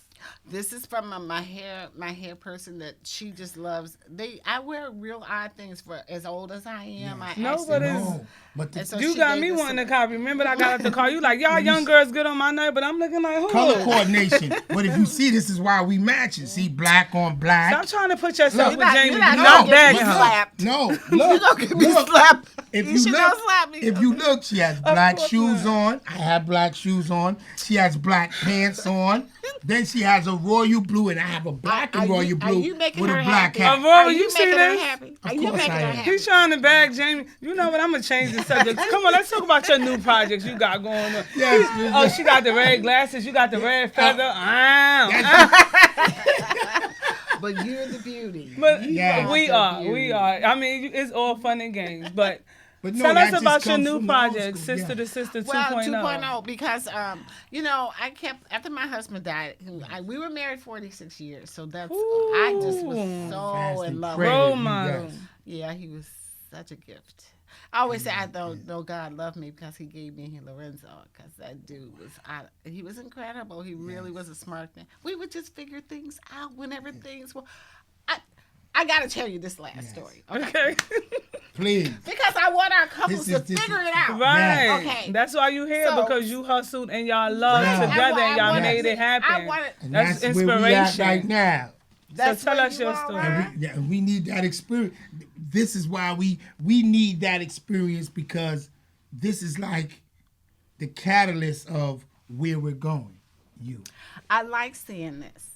This is from my hair person that she just loves. I wear real odd things for as old as I am. I No, actually- but it's- No. But the And so You she got gave me us wanting some- to copy. Remember, I got out the car. You like, y'all young girls good on my nerve, but I'm looking like, who? color coordination. But if you see, this is why we match it. See, black on black. Stop trying to put yourself You're with not- Jamie. you're You're not not gonna bagging get me her. slapped. No, You look. don't get me look. slapped. If You you should look, not slap me. if you look, she has black course shoes not. on. I have black shoes on. She has black pants on. Then she has a royal blue, and I have a black and royal blue you making with a her black happy? hat. Aurora, Are you see making her this? happy? Are Of you course making I her am. happy? He's trying to bag Jamie. You know what? I'm gonna change the subject. Come on, let's talk about your new projects you got going on. Yes, Oh, she got the red glasses. You got the red feather. But you're the beauty. But Yeah. we the are. beauty. I mean, it's all fun and games. But But no, tell that us just about your comes new from the old project, school, Sister yeah. to Sister 2.0. Well, 2.0 because you know, I kept after my husband died. We were married 46 years, so that's I just was Ooh. so Fast in and love. crazy. Role Yes. model. Yeah, he was such a gift. I always say I don't know God loved me because he gave me Lorenzo, because that dude he was incredible. He really was a smart man. We would just figure things out whenever things were. I got to tell you this last story. Okay. Please. Because I want our couples to figure it out. Right. Yeah. Okay. That's why you here, because you hustled and y'all loved Yeah. together and y'all made it happen. That's inspiration. Where we at right now. That's so tell us your are, story. right? And we need that experience. This is why we need that experience, because this is like the catalyst of where we're going. I like seeing this.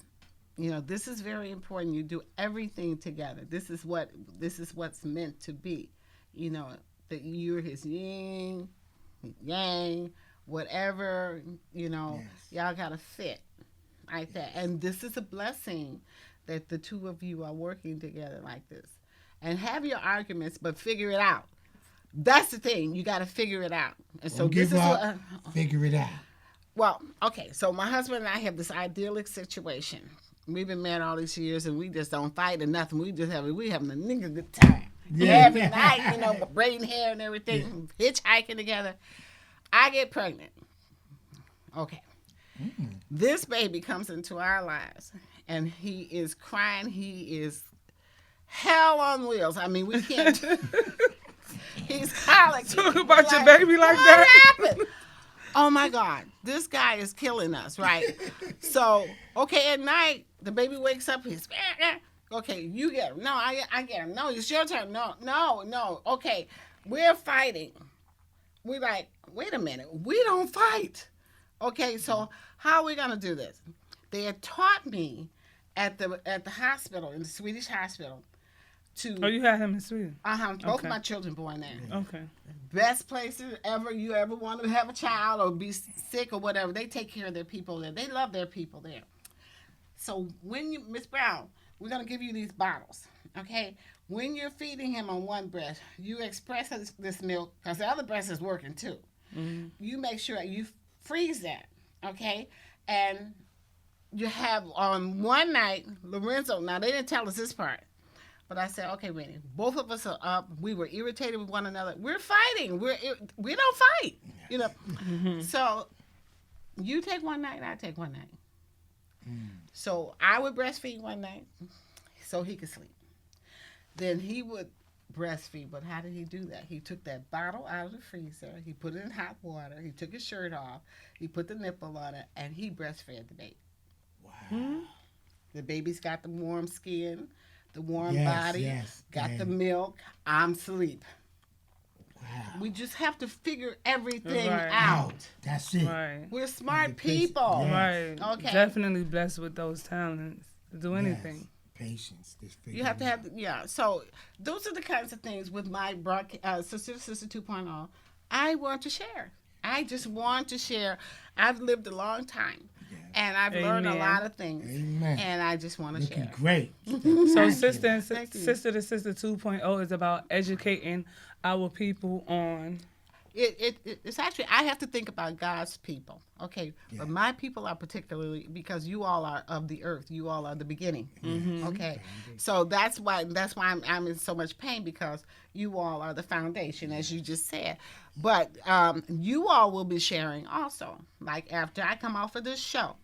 This is very important. You do everything together. This is what's meant to be. That you're his yin, yang, whatever. Y'all gotta fit like that. And this is a blessing that the two of you are working together like this. And have your arguments, but figure it out. That's the thing. You got to figure it out. And so Don't give up. Figure it out. Well, okay. So my husband and I have this idyllic situation. We've been married all these years, and we just don't fight or nothing. We having a nigga good time. Yeah. Every night, braiding hair and everything, hitchhiking together. I get pregnant. Okay. This baby comes into our lives, and he is crying. He is hell on wheels. I mean, we can't. He's colic. Talk about your baby like that. What happened? Oh my God, this guy is killing us, right? So, okay, at night, the baby wakes up. He's, okay, you get him. No, I get him. No, it's your turn. No. Okay, we're fighting. We like, wait a minute, we don't fight. Okay, so how are we gonna do this? They had taught me at the hospital, in the Swedish hospital, to. Oh, you had him in Sweden? Both of my children born there. Okay. Best places you ever want to have a child or be sick or whatever. They take care of their people there. They love their people there. So when you, Miss Brown, we're gonna give you these bottles, okay? When you're feeding him on one breast, you express this milk, because the other breast is working too. Mm-hmm. You make sure you freeze that, okay? And you have on one night, Lorenzo, now they didn't tell us this part, but I said, okay, Rennie, both of us are up. We were irritated with one another. We're fighting. We don't fight, Mm-hmm. So you take one night, I take one night. So I would breastfeed one night so he could sleep. Then he would breastfeed, but how did he do that? He took that bottle out of the freezer, he put it in hot water, he took his shirt off, he put the nipple on it, and he breastfed the baby. Wow. Mm-hmm. The baby's got the warm skin, the warm body, got the milk, I'm asleep. Wow. We just have to figure everything out. That's it. Right. We're smart people. Right. Okay. Definitely blessed with those talents to do anything. Patience. You have to have, So those are the kinds of things with my Sister to Sister 2.0. I want to share. I just want to share. I've lived a long time. And I've learned a lot of things. Amen. And I just want to share. Looking great. So Sister to Sister 2.0 is about educating our people on. It's actually, I have to think about God's people. Okay. Yeah. But my people are particularly, because you all are of the earth. You all are the beginning. Mm-hmm. Okay. So that's why I'm in so much pain, because you all are the foundation, as you just said. But you all will be sharing also. Like after I come off of this show,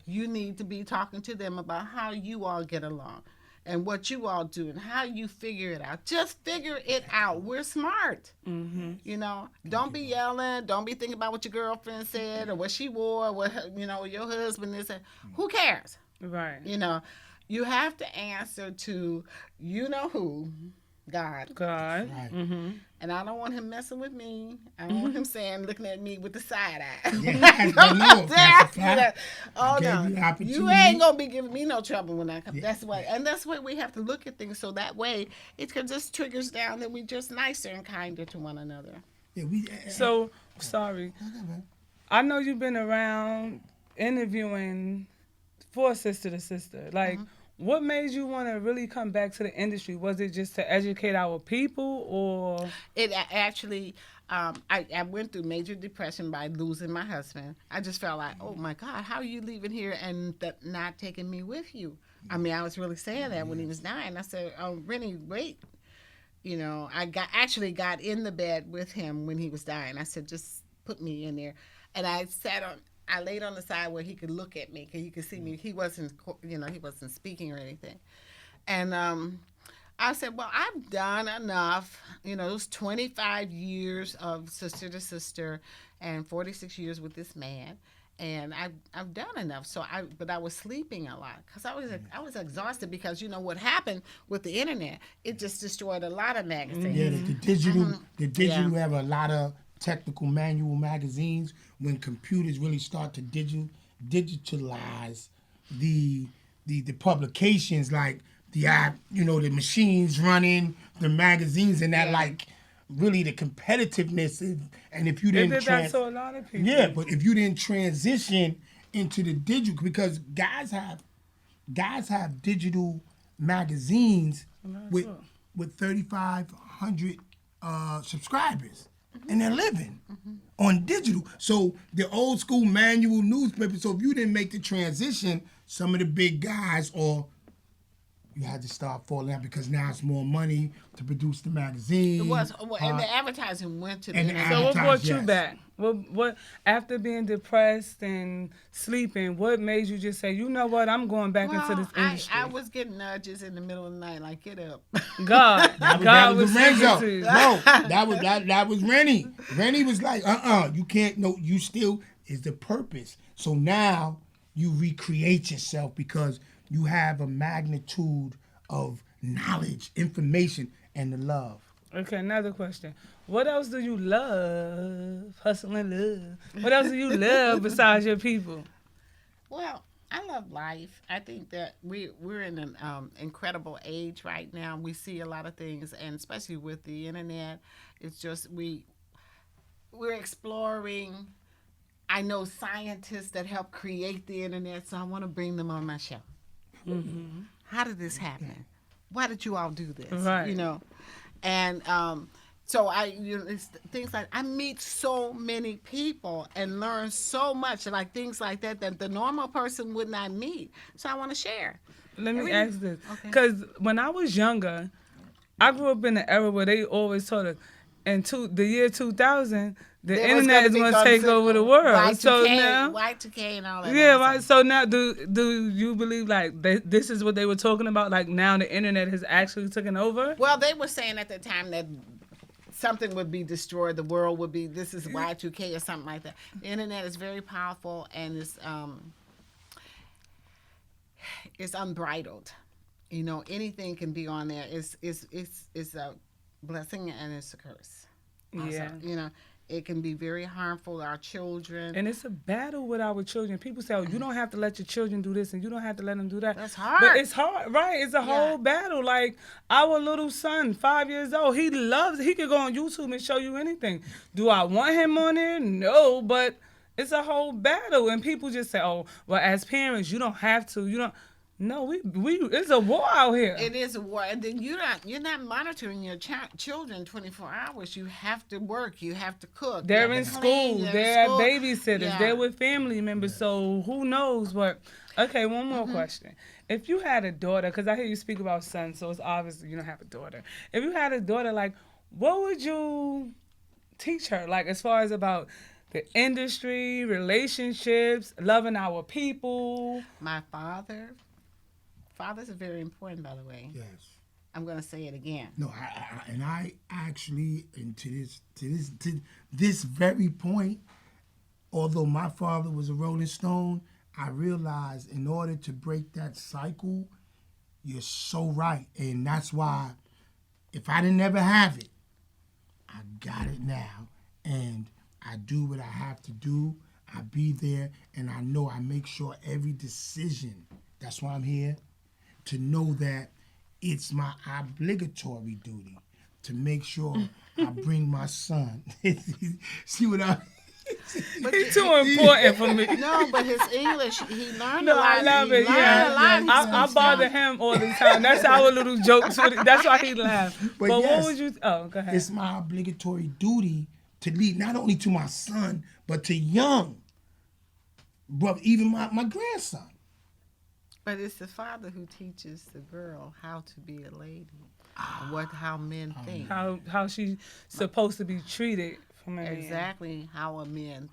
you need to be talking to them about how you all get along and what you all do and how you figure it out. Just figure it out. We're smart. Mm-hmm. Don't be yelling. Don't be thinking about what your girlfriend said or what she wore, what your husband is. Who cares? Right. You have to answer to who. God. Right. Mm-hmm. And I don't want him messing with me. I don't want him looking at me with the side eye. Oh no, you ain't gonna be giving me no trouble when I come. That's why we have to look at things, so that way it can just triggers down that we just nicer and kinder to one another. So sorry, I know you've been around interviewing for Sister to Sister, like. Mm-hmm. What made you want to really come back to the industry? Was it just to educate our people, or? It actually, I went through major depression by losing my husband. I just felt like, oh my God, how are you leaving here and not taking me with you? I mean, I was really saying that when he was dying. I said, oh, Rennie, wait. you know, I got in the bed with him when he was dying. I said, just put me in there. And I laid on the side where he could look at me, because he could see me. He wasn't, he wasn't speaking or anything. And I said, well, I've done enough. You know, it was 25 years of sister to sister and 46 years with this man. And I've done enough. But I was sleeping a lot, because I was exhausted, because you know what happened with the internet, it just destroyed a lot of magazines. Yeah, the digital have a lot of technical manual magazines. When computers really start to digitalize the publications, like the machines running the magazines, and that like really the competitiveness and if you didn't did that to a lot of people. Yeah, but if you didn't transition into the digital, because guys have digital magazines with 3,500 subscribers, and they're living on digital. So the old school manual newspaper. So if you didn't make the transition, some of the big guys, or you had to start falling out, because now it's more money to produce the magazine. It was, and the advertising went to the internet. So what brought you back? What after being depressed and sleeping, what made you just say, you know what, I'm going back into this industry? I was getting nudges in the middle of the night, like, get up. God was Lorenzo. speaking to you. No, that was Rennie. Rennie was like, you can't. No, you still is the purpose. So now you recreate yourself, because you have a magnitude of knowledge, information, and the love. Okay, another question. What else do you love? Hustle and love. What else do you love besides your people? Well, I love life. I think that we're in an incredible age right now. We see a lot of things, and especially with the internet, it's just we're exploring. I know scientists that help create the internet, so I want to bring them on my show. Mm-hmm. How did this happen? Why did you all do this? Right. You know, and so it's things like I meet so many people and learn so much, like things like that the normal person would not meet. So I want to share. Let me ask this, because when I was younger, I grew up in an era where they always told us, in the year 2000. The internet is going to take over the world. Y2K, so now, Y2K and all that. Yeah, right. So now, do you believe like this is what they were talking about? Like now, the internet has actually taken over. Well, they were saying at the time that something would be destroyed. The world would be. This is Y2K or something like that. The internet is very powerful, and it's unbridled. You know, anything can be on there. It's a blessing and it's a curse. Also, Yeah. You know. It can be very harmful to our children. And it's a battle with our children. People say, oh, you don't have to let your children do this and you don't have to let them do that. That's hard. But it's hard, right? It's a whole battle. Like our little son, 5 years old, he could go on YouTube and show you anything. Do I want him on there? No, but it's a whole battle. And people just say, oh, well, as parents, you don't have to. You don't. No, we it's a war out here. It is a war, and then you're not monitoring your children 24 hours. You have to work. You have to cook. They're in school. They're at babysitters. Yeah. They're with family members. So who knows what? Okay, one more question. If you had a daughter, because I hear you speak about sons, so it's obvious you don't have a daughter. If you had a daughter, like, what would you teach her? Like, as far as about the industry, relationships, loving our people. My fathers are very important, by the way. Yes. I'm going to say it again. No, I actually, and to this very point, although my father was a Rolling Stone, I realized in order to break that cycle, you're so right. And that's why if I didn't ever have it, I got it now. And I do what I have to do. I be there, and I know I make sure every decision, that's why I'm here, to know that it's my obligatory duty to make sure I bring my son. See what I He's too important for me. No, but his English, he learned No, a lot. I love it. Yeah, I bother him all the time. That's our little jokes. That's why he laughs. But yes, what would you? Oh, go ahead. It's my obligatory duty to lead not only to my son, but to young, but even my grandson. But it's the father who teaches the girl how to be a lady. how men think. How she's supposed to be treated from a man. Exactly how a man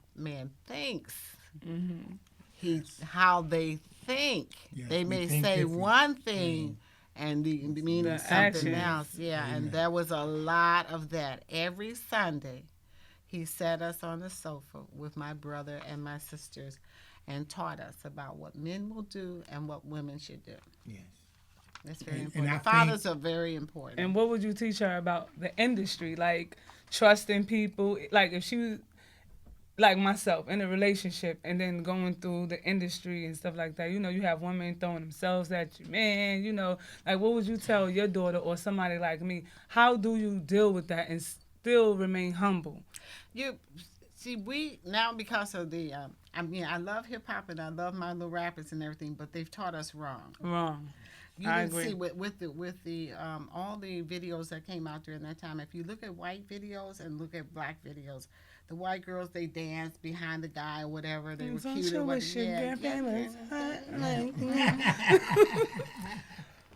thinks. How they think. Yes, they we may think say different. one thing and the meaning The something action. else. Yeah, Amen. and there was a lot of that. Every Sunday, he sat us on the sofa with my brother and my sisters and taught us about what men will do and what women should do. Yes. That's very And important. I Fathers are very important. And what would you teach her about the industry? Like trusting people. Like if she was like myself in a relationship and then going through the industry and stuff like that. You know, you have women throwing themselves at you, man, you know, like what would you tell your daughter or somebody like me? How do you deal with that and still remain humble? You see, we now because of the, I love hip hop and I love my little rappers and everything, but they've taught us wrong. Wrong. You I didn't agree. see with the all the videos that came out during that time. If you look at white videos and look at black videos, the white girls they danced behind the guy or whatever. They were So cute or sure what. wish your Yeah, grandparents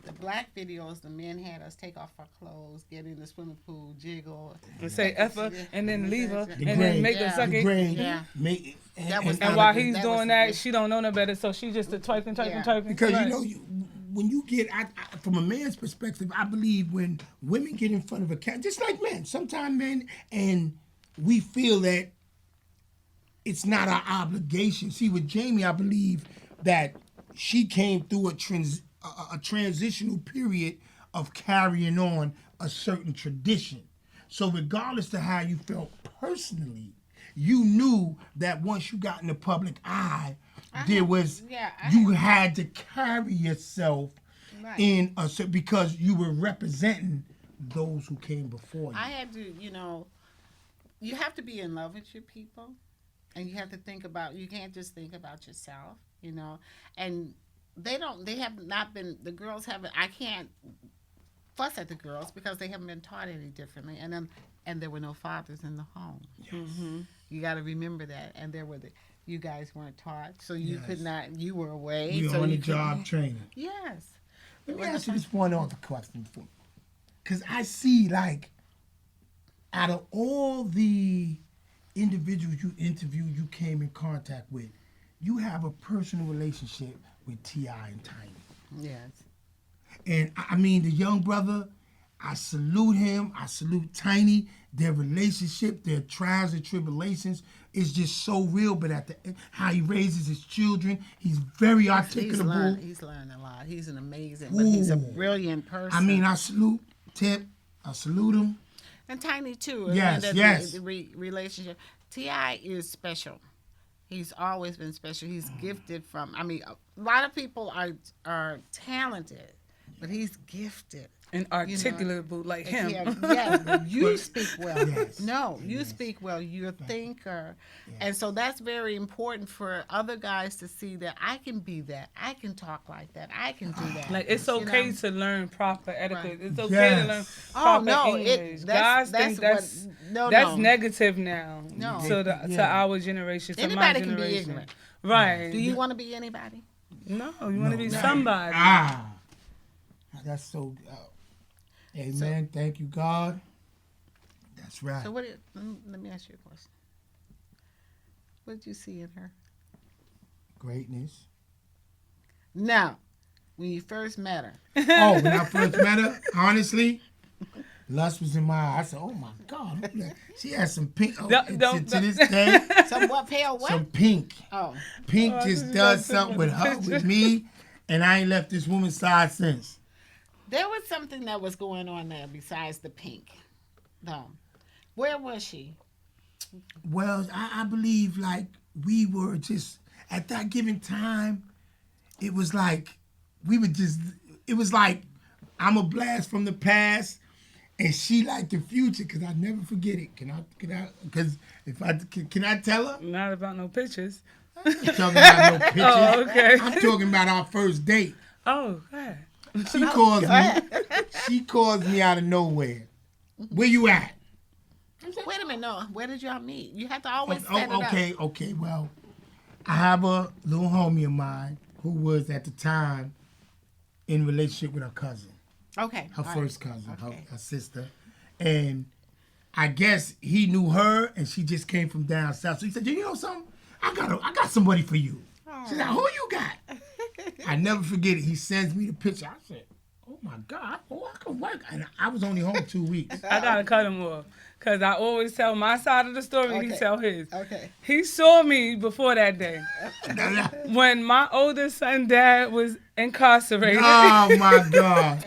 The black videos, the men had us take off our clothes, get in the swimming pool, jiggle, and say F her and then leave her The and then make her Yeah. suck The it. grain. Yeah. Make, That was And That while was- he's that doing was- that, she don't know no better, so she just a twerking. Yeah. because Right. you know when you get from a man's perspective, I believe when women get in front of a cat, just like men, sometimes men, and we feel that it's not our obligation. See, with Jamie, I believe that she came through a transitional period of carrying on a certain tradition. So regardless to how you felt personally, you knew that once you got in the public eye, you had to carry yourself Right. in because you were representing those who came before you. I had to, you have to be in love with your people, and you have to think about. You can't just think about yourself, And they have not been. The girls haven't. I can't fuss at the girls because they haven't been taught any differently, and there were no fathers in the home. Mm-hmm. You got to remember that, and you guys weren't taught, so you Yes. could not. You were away. We so on the you job couldn't- training. Yes. Let me ask you this one other question. Because I see, like, out of all the individuals you interviewed, you came in contact with, you have a personal relationship with T.I. and Tiny. Yes. And I mean, the young brother, I salute him. I salute Tiny. Their relationship, their trials and tribulations is just so real. But how he raises his children, he's very articulable. He's learned a lot. He's an amazing, but he's a Ooh. brilliant person. I mean, I salute Tip. I salute him. And Tiny too. Yes, and yes. The relationship. T.I. is special. He's always been special. He's gifted from. I mean, a lot of people are talented, but he's gifted. And articulable like him. Yeah, you speak well. Yes, No, you speak well. You're a thinker. And so that's very important for other guys to see that I can be that. I can talk like that. I can do that. Like it's okay to learn proper etiquette. Right. It's okay to Yes. learn Oh, proper no, English. that's Guys think that's no. negative now No. to our generation. To Anybody my can be generation. ignorant. Right. Do you want to be anybody? No, you want to be No. somebody. That's so. Amen. Thank you, God. That's right. So let me ask you a question. What did you see in her? Greatness. Now, when you first met her, Oh, when I first met her, honestly, lust was in my eye. I said, "Oh my God, look at that." She has some pink. Oh, Don't- to this day, some what pale what? some pink. Oh, Pink Oh, just this does is something with her, picture. with me, and I ain't left this woman's side since. there was something that was going on there besides the pink. No, where was she? Well, I believe like we were just at that given time. It was like we were just. It was like I'm a blast from the past, and she like the future. Cause I never forget it. Can I? Cause if I can I tell her? Not about no pictures. I'm talking about no pictures. Oh, okay. I'm talking about our first date. Oh, God. She calls me. She calls me out of nowhere. Where you at? Wait a minute, no. Where did y'all meet? You have to always set it up. Okay. Well, I have a little homie of mine who was at the time in relationship with her cousin. Okay. Her all first right. cousin, Okay. her sister. And I guess he knew her, and she just came from down south. So he said, you know something? I got somebody for you. She said, who you got? I never forget it. He sends me the picture. I said, oh my God, I can work. And I was only home 2 weeks. I gotta cut him off. Cause I always tell my side of the story, he Okay. tell his. Okay. He saw me before that day. When my oldest son dad was incarcerated. Oh my God.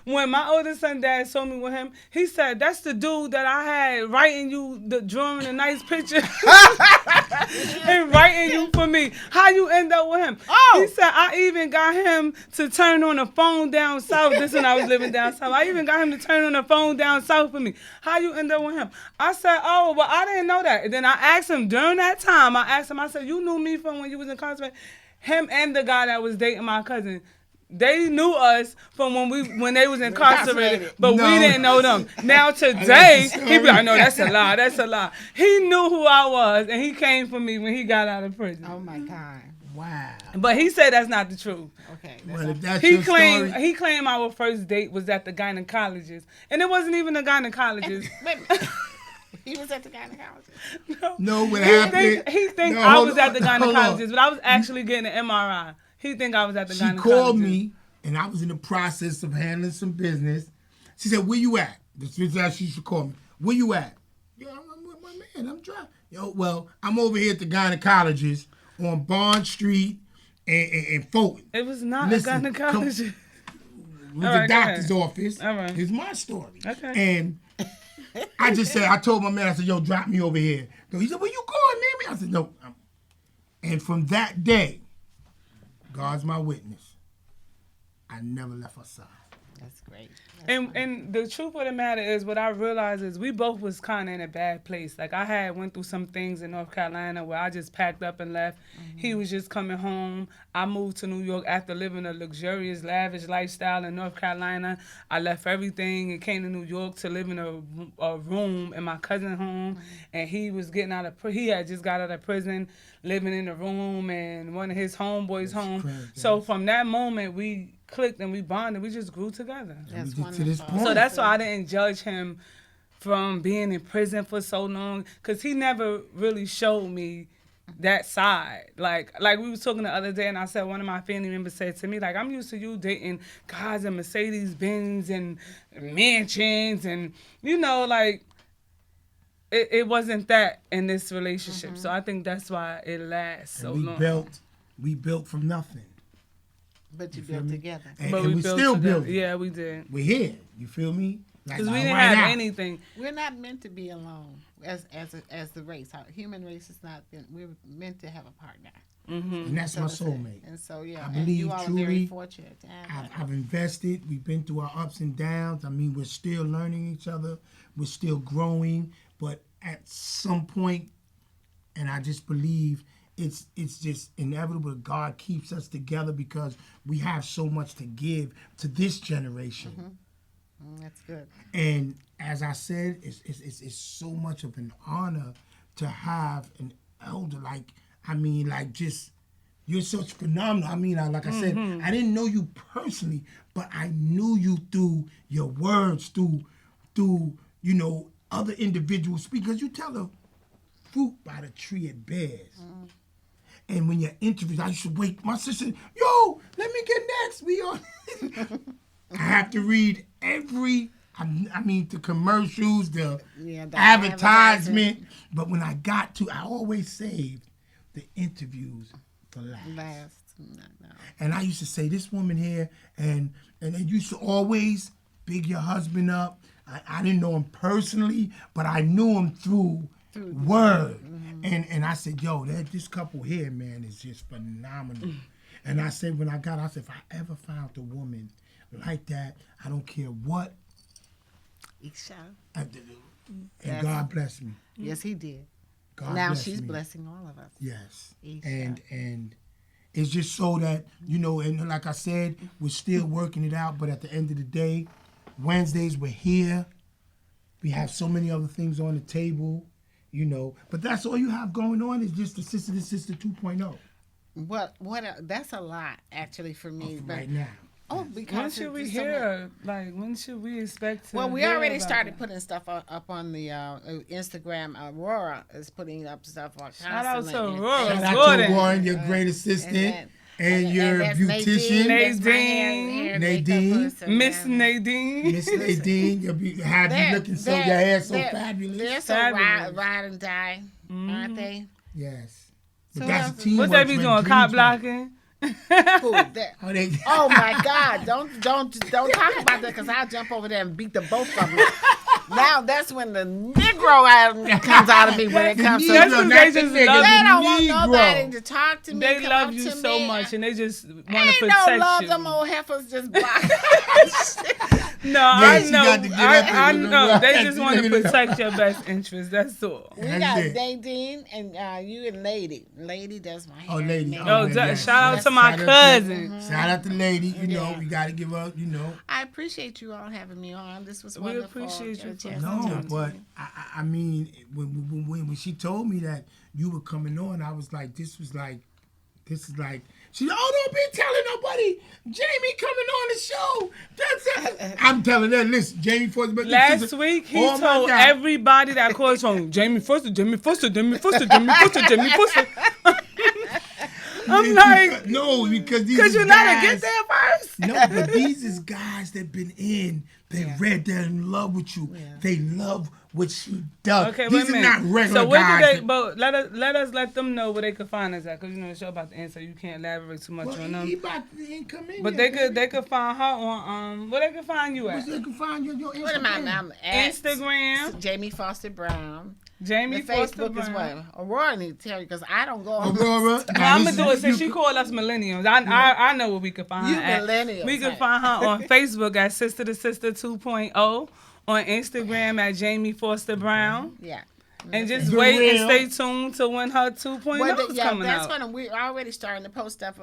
When my oldest son dad saw me with him, he said, that's the dude that I had writing you, drawing a nice picture and writing you for me. How you end up with him? Oh. He said, I even got him to turn on the phone down south. This when I was living down south. I even got him to turn on the phone down south for me. How you end up with him? I said, oh, well, I didn't know that. And then I asked him during that time, I said, you knew me from when you was incarcerated? Him and the guy that was dating my cousin, they knew us from when they was incarcerated, but No. we didn't know them. Now today, he be like, no, that's a lie, that's a lie. He knew who I was, and he came for me when he got out of prison. Oh my God. Wow. But he said that's not the truth. Okay. Well, if that's He your claimed story, he claimed our first date was at the gynecologist, and it wasn't even a gynecologist. Wait a minute. He was at the gynecologist. no, what happened? He think No, I hold was at the on, hold on. gynecologist, but I was actually getting an MRI. He think I was at the She gynecologist. called me, and I was in the process of handling some business. She said, where you at? This is how she should call me. Where you at? Yo, I'm with my man. I'm driving. Yo, well, I'm over here at the gynecologist on Bond Street and Fulton. It was not Listen, a gynecologist. It was All the right, go doctor's ahead. office. All right. It's my story. Okay. And I told my man, I said, yo, drop me over here. So he said, where you going, man? I said, no. And from that day, God's my witness, I never left her side. That's great. And the truth of the matter is, what I realized is we both was kind of in a bad place. Like, I went through some things in North Carolina where I just packed up and left. Mm-hmm. He was just coming home. I moved to New York after living a luxurious, lavish lifestyle in North Carolina. I left everything and came to New York to live in a room in my cousin's home. Mm-hmm. And he was getting out of he had just got out of prison, living in a room and one of his homeboys' home. Crazy. So from that moment, we clicked and we bonded. We just grew together. That's To this wonderful. point. So that's why I didn't judge him from being in prison for so long, because he never really showed me that side. Like we was talking the other day, and I said, one of my family members said to me, like, I'm used to you dating guys in Mercedes-Benz and mansions, and, you know, like, it wasn't that in this relationship. Mm-hmm. So I think that's why it lasts so long. We built from nothing. But you built together. And But we built still together. building. Yeah, we did. We're here. You feel me? Because we didn't have anything. We're not meant to be alone as the race. Our human race is not. We're meant to have a partner. Mm-hmm. And that's my soulmate. And so, yeah, I and believe you all truly, are very fortunate to have I've invested. We've been through our ups and downs. I mean, we're still learning each other. We're still growing. But at some point, and I just believe it's just inevitable that God keeps us together because we have so much to give to this generation. Mm-hmm. That's good. And as I said, it's so much of an honor to have an elder just you're such phenomenal. I mean, like I said, I didn't know you personally, but I knew you through your words, through you know, other individuals, because you tell the fruit by the tree it bears. And when you're interviewed, I used to wait. My sister, yo, let me get next. We on. I have to read the commercials, the advertisement. But when I got to, I always saved the interviews for last. No. And I used to say, this woman here, and they used to always big your husband up. I didn't know him personally, but I knew him through word. And I said, yo, this couple here, man, is just phenomenal. And I said, if I ever found a woman like that, I don't care what. Esha. And God bless me. Yes, he did. God now bless she's me. blessing all of us. Yes. Esha. And it's just so that, you know, and like I said, we're still working it out, but at the end of the day, Wednesdays we're here. We have so many other things on the table, you know. But that's all you have going on is just the Sister 2.0. What? That's a lot actually for me. Right now. Oh, When because should we it's so hear? Like, when should we expect to? Well, we hear already about started that? putting stuff up on the Instagram. Aurora is putting up stuff on Shout out to constantly. Aurora. Shout out Jordan. to Warren, your great assistant, and your that's beautician, Nadine. That's my Nadine. hair Nadine. makeup person, Miss man. Nadine. Miss Nadine. Have you looking so your hair so fabulous? They're so Fabulous. ride and die, aren't they? Yes. So But that's else- a teamwork. What they be when doing? dreams Cop work. blocking? Who, that- Oh, they, Oh my God! Don't talk about that because I'll jump over there and beat the both of them. Now that's when the Negro comes out of me when it comes to. That's Negro, because not they the just nigga, love the They don't want Negro. nobody to talk to me. They come love up you to so me. much, and they just want to Ain't protect no love. you. Them old heifers just block. No, Yes, I you know. got to get up I and- know. They just You want to know. protect your best interest. That's all. We That's got it. Nadine and you and Lady. Lady does my hair. Oh, Lady. Makeup. Oh, yeah, shout out yes. to my Shout out cousin. Shout out to Lady. You know, Yeah. we got to give up, you know. I appreciate you all having me on. This was We wonderful. appreciate you Get a for chance to coming. No, talk to but you. I mean, when she told me that you were coming on, I was like, this is like, she, don't be telling nobody, Jamie coming on the show. That's it. I'm telling her, listen, Jamie Foster. But Last week, he oh my told God. everybody that calls home, Jamie Foster, Jamie Foster, Jamie Foster, Jamie Foster, Jamie Foster. I'm like, no, because these could is you not guys, get there first? No, but these is guys that been in. They read. They're in love with you. Yeah. They love what she does. Okay, these wait a are minute. not regular So where guys. do they? that- But let them know where they can find us at, because you know the show about to end, so you can't elaborate too much well, on them. he about to ain't come in. But yet, they baby. could find her on where they can find you at. They can find you on your Instagram. What am I now? At Instagram, Jamie Foster Brown. Jamie The Foster Facebook is Brown. what? Aurora need to tell you because I don't go on. Aurora. Well, I'm gonna do it since You she called us millennials. I know where we can find You her at. millennials, We can hey. find her on Facebook at Sister to Sister 2.0, on Instagram at Jamie Foster Brown, Yeah. and just The wait real. and stay tuned to when her 2.0 Well, is yeah, coming that's out. when we're already starting to post stuff.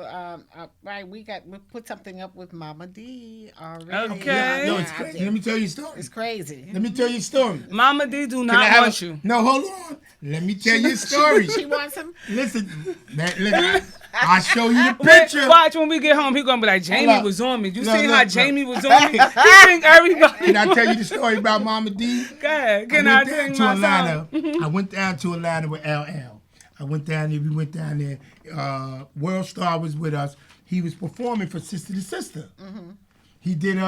Right, we put something up with Mama D already. Okay. No, it's crazy. Let me tell you a story. It's crazy. Let me tell you a story. Mama D do Can not I have want a- you. No, hold on. Let me tell you a story. She wants him. Listen, I'll show you the Wait, picture. watch when we get home. He gonna be like, Jamie up. was on me. You No, see no, how no. Jamie was on me? He think everybody. Can I tell you the story about Mama D? Go ahead. Can I went down sing to my Atlanta. song? I went down to Atlanta with LL. I went down there. We went down there. World Star was with us. He was performing for Sister to Sister. He did him,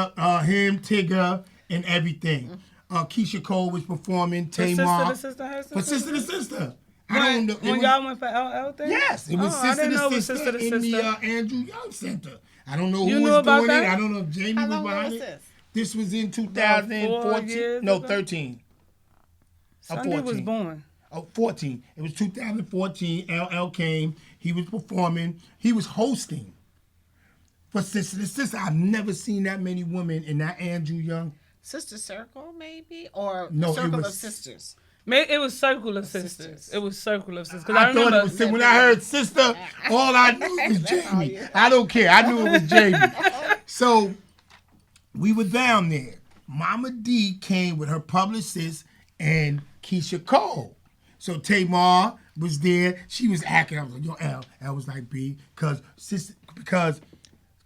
Tigger, and everything. Keisha Cole was performing. Tamar. For Sister to Sister. I don't know. It When was- y'all went for LL thing? Yes, it was Oh, I Sister didn't know it to was Sister, Sister to in the Sister. Andrew Young Center. I don't know You who knew was about doing that? it. I don't know if Jamie How was long behind was it. this? This was in 4 2014. years No, ago? 13. Sunday was 14. born. Oh, 14. It was 2014. LL came. He was performing. He was hosting. For Sister to Sister, I've never seen that many women in that Andrew Young. Sister Circle, maybe? Or No, it Circle was- of Sisters? It was Circle of Sisters. It was Circle of Sisters. 'Cause I thought remember it was when I heard Sister, all I knew was That's all Jamie. you- I don't care. I knew it was Jamie. So we were down there. Mama D came with her publicist and Keisha Cole. So Tamar was there. She was acting. I was like, yo, L. L was like, B. Because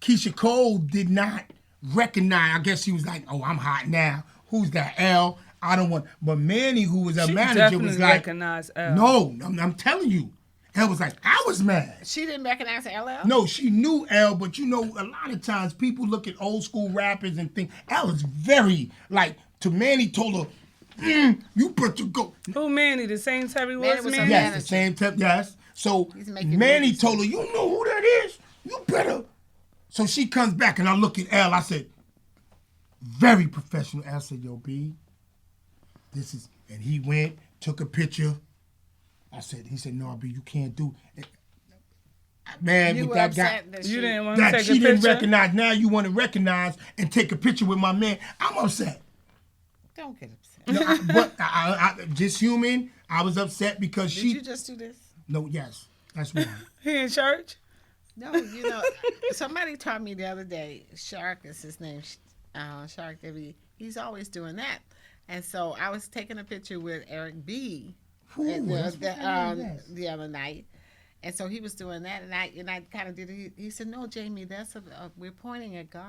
Keisha Cole did not recognize. I guess she was like, oh, I'm hot now. Who's that? L. I don't want. But Manny, who was a she manager, definitely was like, recognized L. no, I'm telling you. L was like, I was mad. She didn't recognize LL? No, she knew L, but you know, a lot of times people look at old school rappers and think L is very, like, to Manny told her, you put to go. Who Manny? The same Terry Manny was was a Manny? Yes, manager. the same type, yes. So He's making Manny movies. told her, you know who that is? You better. So she comes back and I look at L, I said, very professional. L said, yo, B, this is, and he went, took a picture. He said, no, B, you can't do it. Man, You with were that guy. upset that You she... didn't want to That take she a didn't picture? recognize. Now you want to recognize and take a picture with my man. I'm upset. Don't get upset. No, but I just human. I was upset because Did she. you just do this? No, yes, that's why. He in church? No, you know, somebody taught me the other day, Shark is his name, Shark W. He's always doing that. And so I was taking a picture with Eric B. Ooh, at that's what that is. the other night. And so he was doing that, and I kind of did it. He said, "No, Jamie, we're pointing at God."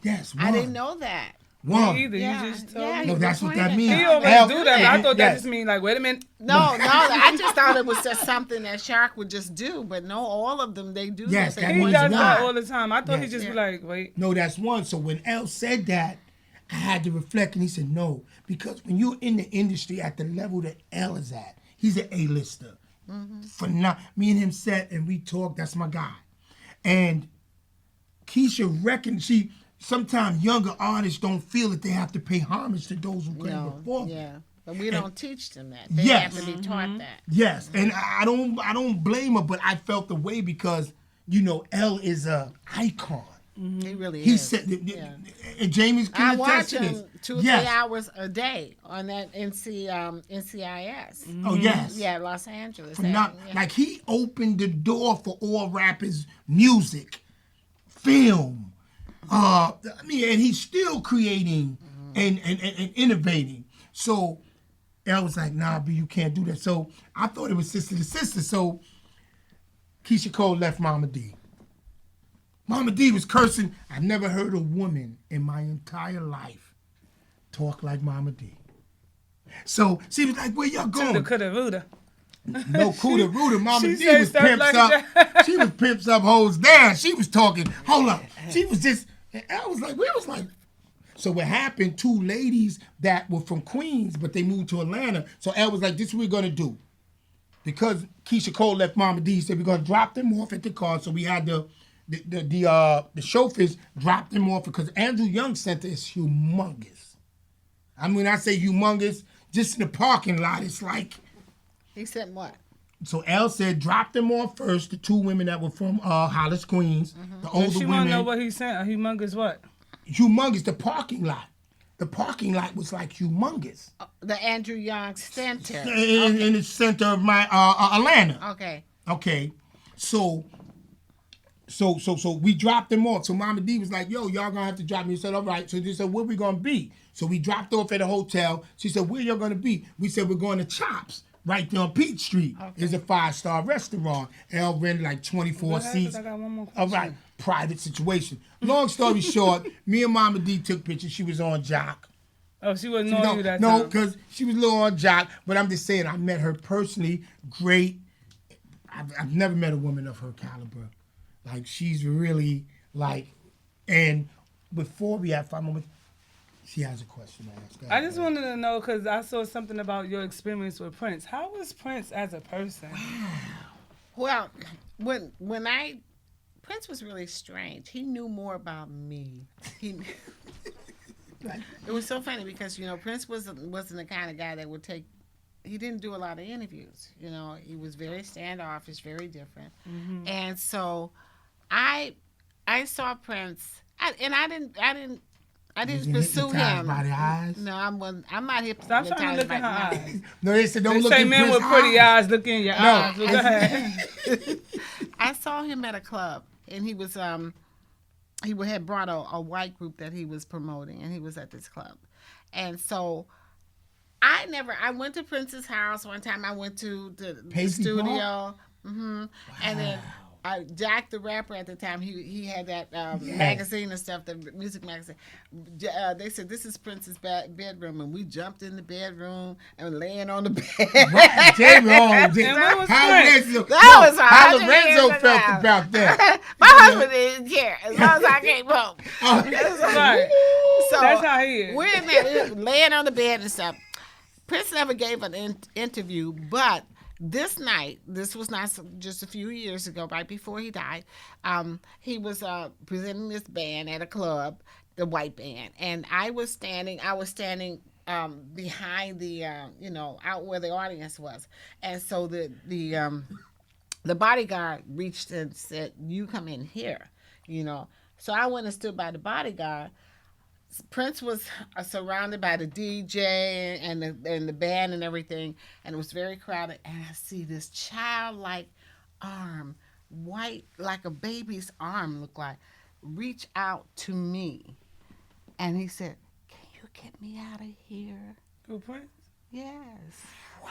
Yes, I one. didn't know that. One. Me either. Yeah, You just told yeah, me. No, he that's was what that pointing means. at He God. always Al- do that. But I thought that Yes. just mean like, wait a minute. No, I just thought it was just something that Shark would just do, but no, all of them they do. Yes, that. that They He means point does to that God. all the time. I thought Yes. he'd just be Yeah. like, wait. No, that's one. So when L said that, I had to reflect, and he said no, because when you're in the industry at the level that L is at, he's an A-lister. For now, me and him sat and we talked. That's my guy, and Keisha reckoned sometimes younger artists don't feel that they have to pay homage to those who came No, before them. yeah, but we don't teach them that. They Yes. have to be taught that. Yes, and I don't blame her, but I felt the way because L is a icon. He really He is. said, Yeah. and Jamie's I can watch attest to him this. 2 or Yes. 3 hours a day on that NCIS. Oh yes. Yeah, Los Angeles. Not, Yeah. like he opened the door for all rappers, music, film. I mean, and he's still creating and innovating. So I was like, nah, B, you can't do that. So I thought it was sister to sister. So Keisha Cole left Mama D. Mama D was cursing. I've never heard a woman in my entire life talk like Mama D. So she was like, where y'all going? Coulda, woulda. No Cuda Ruda. Mama She D said was stuff pimps like up. that. She was pimps up, hoes down. She was talking. Hold up. She was just. And I was like, we was like. So what happened? 2 ladies that were from Queens, but they moved to Atlanta. So Al was like, this is what we're gonna do. Because Keisha Cole left Mama D, he said we're gonna drop them off at the car. So we had the chauffeurs drop them off because Andrew Young Center is humongous. I mean, I say humongous. Just in the parking lot, it's like. He said what? So L said, drop them off first. The 2 women that were from Hollis, Queens, the older She want women. to know what he said. A humongous what? Humongous. The parking lot. The parking lot was like humongous The Andrew Young Center. in the center of my Atlanta. Okay. Okay, so we dropped them off. So Mama D was like, yo, y'all gonna have to drop me. We said, all right. So they said, where we gonna be? So we dropped off at a hotel. She said, where y'all gonna be? We said, we're going to Chops. Right there on Peach Street. Okay. It's a 5-star restaurant. L rented like 24 Go ahead, 'cause seats. I got one more All question. right, private situation. Long story short, me and Mama D took pictures. She was on Jock. Oh, she wasn't knowing you that No, time. because she was a little on Jock. But I'm just saying, I met her personally. Great. I've never met a woman of her caliber. Like, she's really like, and before we have 5 moments, she has a question to ask. Go I ahead. just wanted to know because I saw something about your experience with Prince. How was Prince as a person? Well, when Prince was really strange. He knew more about me. It was so funny because Prince wasn't the kind of guy that would take. He didn't do a lot of interviews. He was very standoffish, very different. Mm-hmm. And so, I saw Prince, and I didn't Was you pursue hypnotized him. by the eyes? No, I'm not Stop hypnotized trying to look by in her nothing. eyes. No, they said don't They look say at men with Prince's pretty eyes look in your No, eyes. Well, go ahead. I saw him at a club, and he was he had brought a white group that he was promoting, and he was at this club, and so I went to Prince's house one time. I went to the Paisley studio, and then Jack the Rapper at the time, he had that magazine and stuff, the music magazine. They said, this is Prince's bedroom, and we jumped in the bedroom and laying on the bed. Right, Jamie, And where was Prince? That was how 100 Lorenzo years felt ago. about that. My husband didn't care as long as I came home. Right. So That's how he is. we're in there laying on the bed and stuff. Prince never gave an interview, but this night, this was not just a few years ago, right before he died, he was presenting this band at a club, the white band, and I was standing behind the, out where the audience was, and so the bodyguard reached and said, "You come in here," So I went and stood by the bodyguard. Prince was surrounded by the DJ and the band and everything, and it was very crowded. And I see this childlike arm, white like a baby's arm, look like, reach out to me, and he said, "Can you get me out of here?" Who, Prince? Yes. Wow.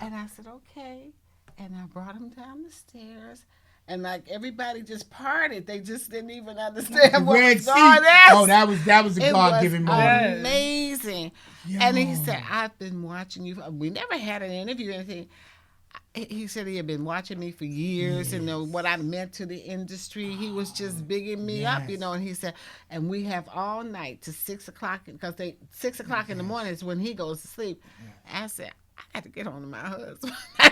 And I said, "Okay." and I brought him down the stairs. And like everybody just parted. They just didn't even understand what was going on. Oh, that was a God-given moment. Amazing. Yo. And he said, I've been watching you. We never had an interview or anything. He said he had been watching me for years and what I meant to the industry. He was just bigging me up, and he said, and we have all night to 6 o'clock, because 6 o'clock in the morning is when he goes to sleep. I said, I got to get on to my husband. I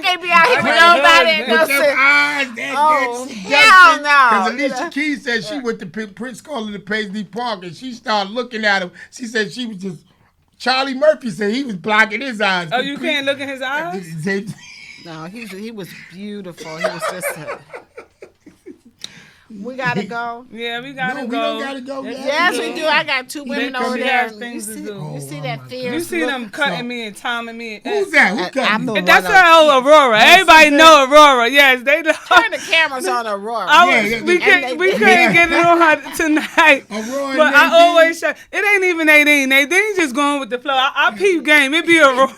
can't be out here with nobody. Hell no. Because Alicia Keys said she went to Prince calling to Paisley Park, and she started looking at him. She said she was just... Charlie Murphy said he was blocking his eyes. Oh, you can't look in his eyes? No, he was beautiful. He was just we gotta go. Yeah, we gotta go. We don't gotta go. Yes, we do. I got two women over there. You see that fierce? You see them cutting me and timing me. Who's that? Who cutting me? That's her old Aurora. Everybody know Aurora. Yes, they know. Turn the cameras on Aurora. We couldn't get it on her tonight. Aurora, but I always say it ain't even Nadine. Nadine just going with the flow. I peep game. It be Aurora.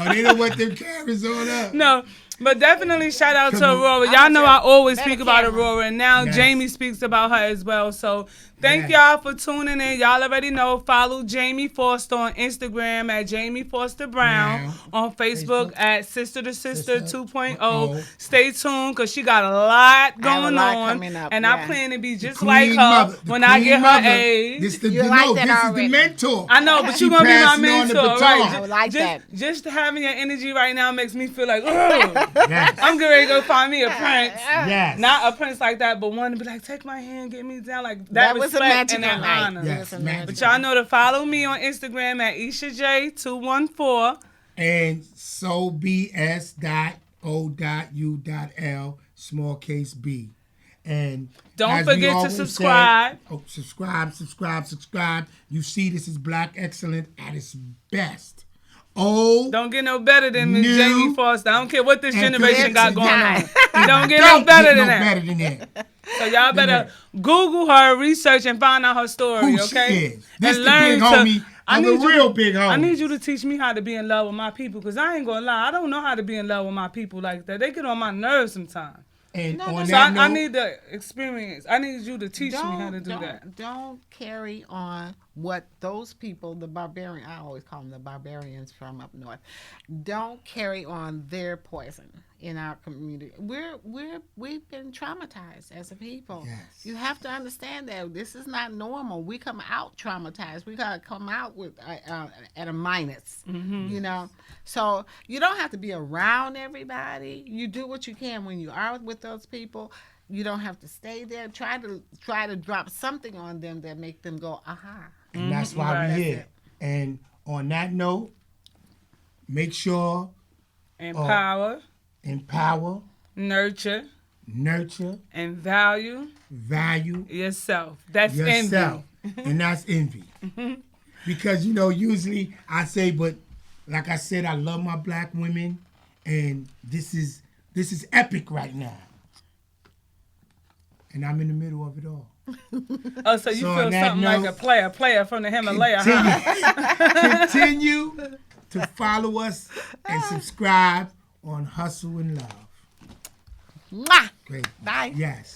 They don't want them cameras on up. No. But definitely shout out to Aurora. Y'all know I always speak about Aurora, and now Jamie speaks about her as well. So thank y'all for tuning in. Y'all already know. Follow Jamie Foster on Instagram at Jamie Foster Brown, on Facebook at Sister to Sister 2.0. Stay tuned, because she got a lot going on, and I plan to be just like her when I get her age. This is the mentor. I know, but you're going to be my mentor, right? I like that. Just having your energy right now makes me feel like, oh. Yes. I'm getting ready to go find me a prince. Yes. Not a prince like that, but one to be like, take my hand, get me down. Like that was respect a and an honor. Yes, but y'all know to follow me on Instagram at EshaJ214. And SoulBS.O.U.L, small case B. And don't forget to subscribe. Subscribe. You see, this is Black Excellence at its best. Oh, don't get no better than Miss Jamie Foster. I don't care what this generation got going on. You don't get no better than that. So y'all better Google her, research, and find out her story. Who okay? She is. This and the big homie. I'm a real big homie. I need you to teach me how to be in love with my people, because I ain't gonna lie, I don't know how to be in love with my people like that. They get on my nerves sometimes. And I need the experience. I need you to teach me how to do that. Don't carry on what those people, the barbarian, I always call them the barbarians from up north, don't carry on their poison in our community. We've been traumatized as a people. Yes. You have to understand that this is not normal. We come out traumatized. We gotta come out with at a minus. Mm-hmm. So you don't have to be around everybody. You do what you can when you are with those people. You don't have to stay there. Try to drop something on them that make them go, aha. And that's why we're here. And on that note, make sure empower, nurture, and value yourself. That's envy. And that's envy. Because usually I say, but like I said, I love my black women, and this is epic right now. And I'm in the middle of it all. Oh, so you feel something like a player from the Himalaya, Continue to follow us and subscribe on Hustle and Love. Mwah! Great. Bye. Yes.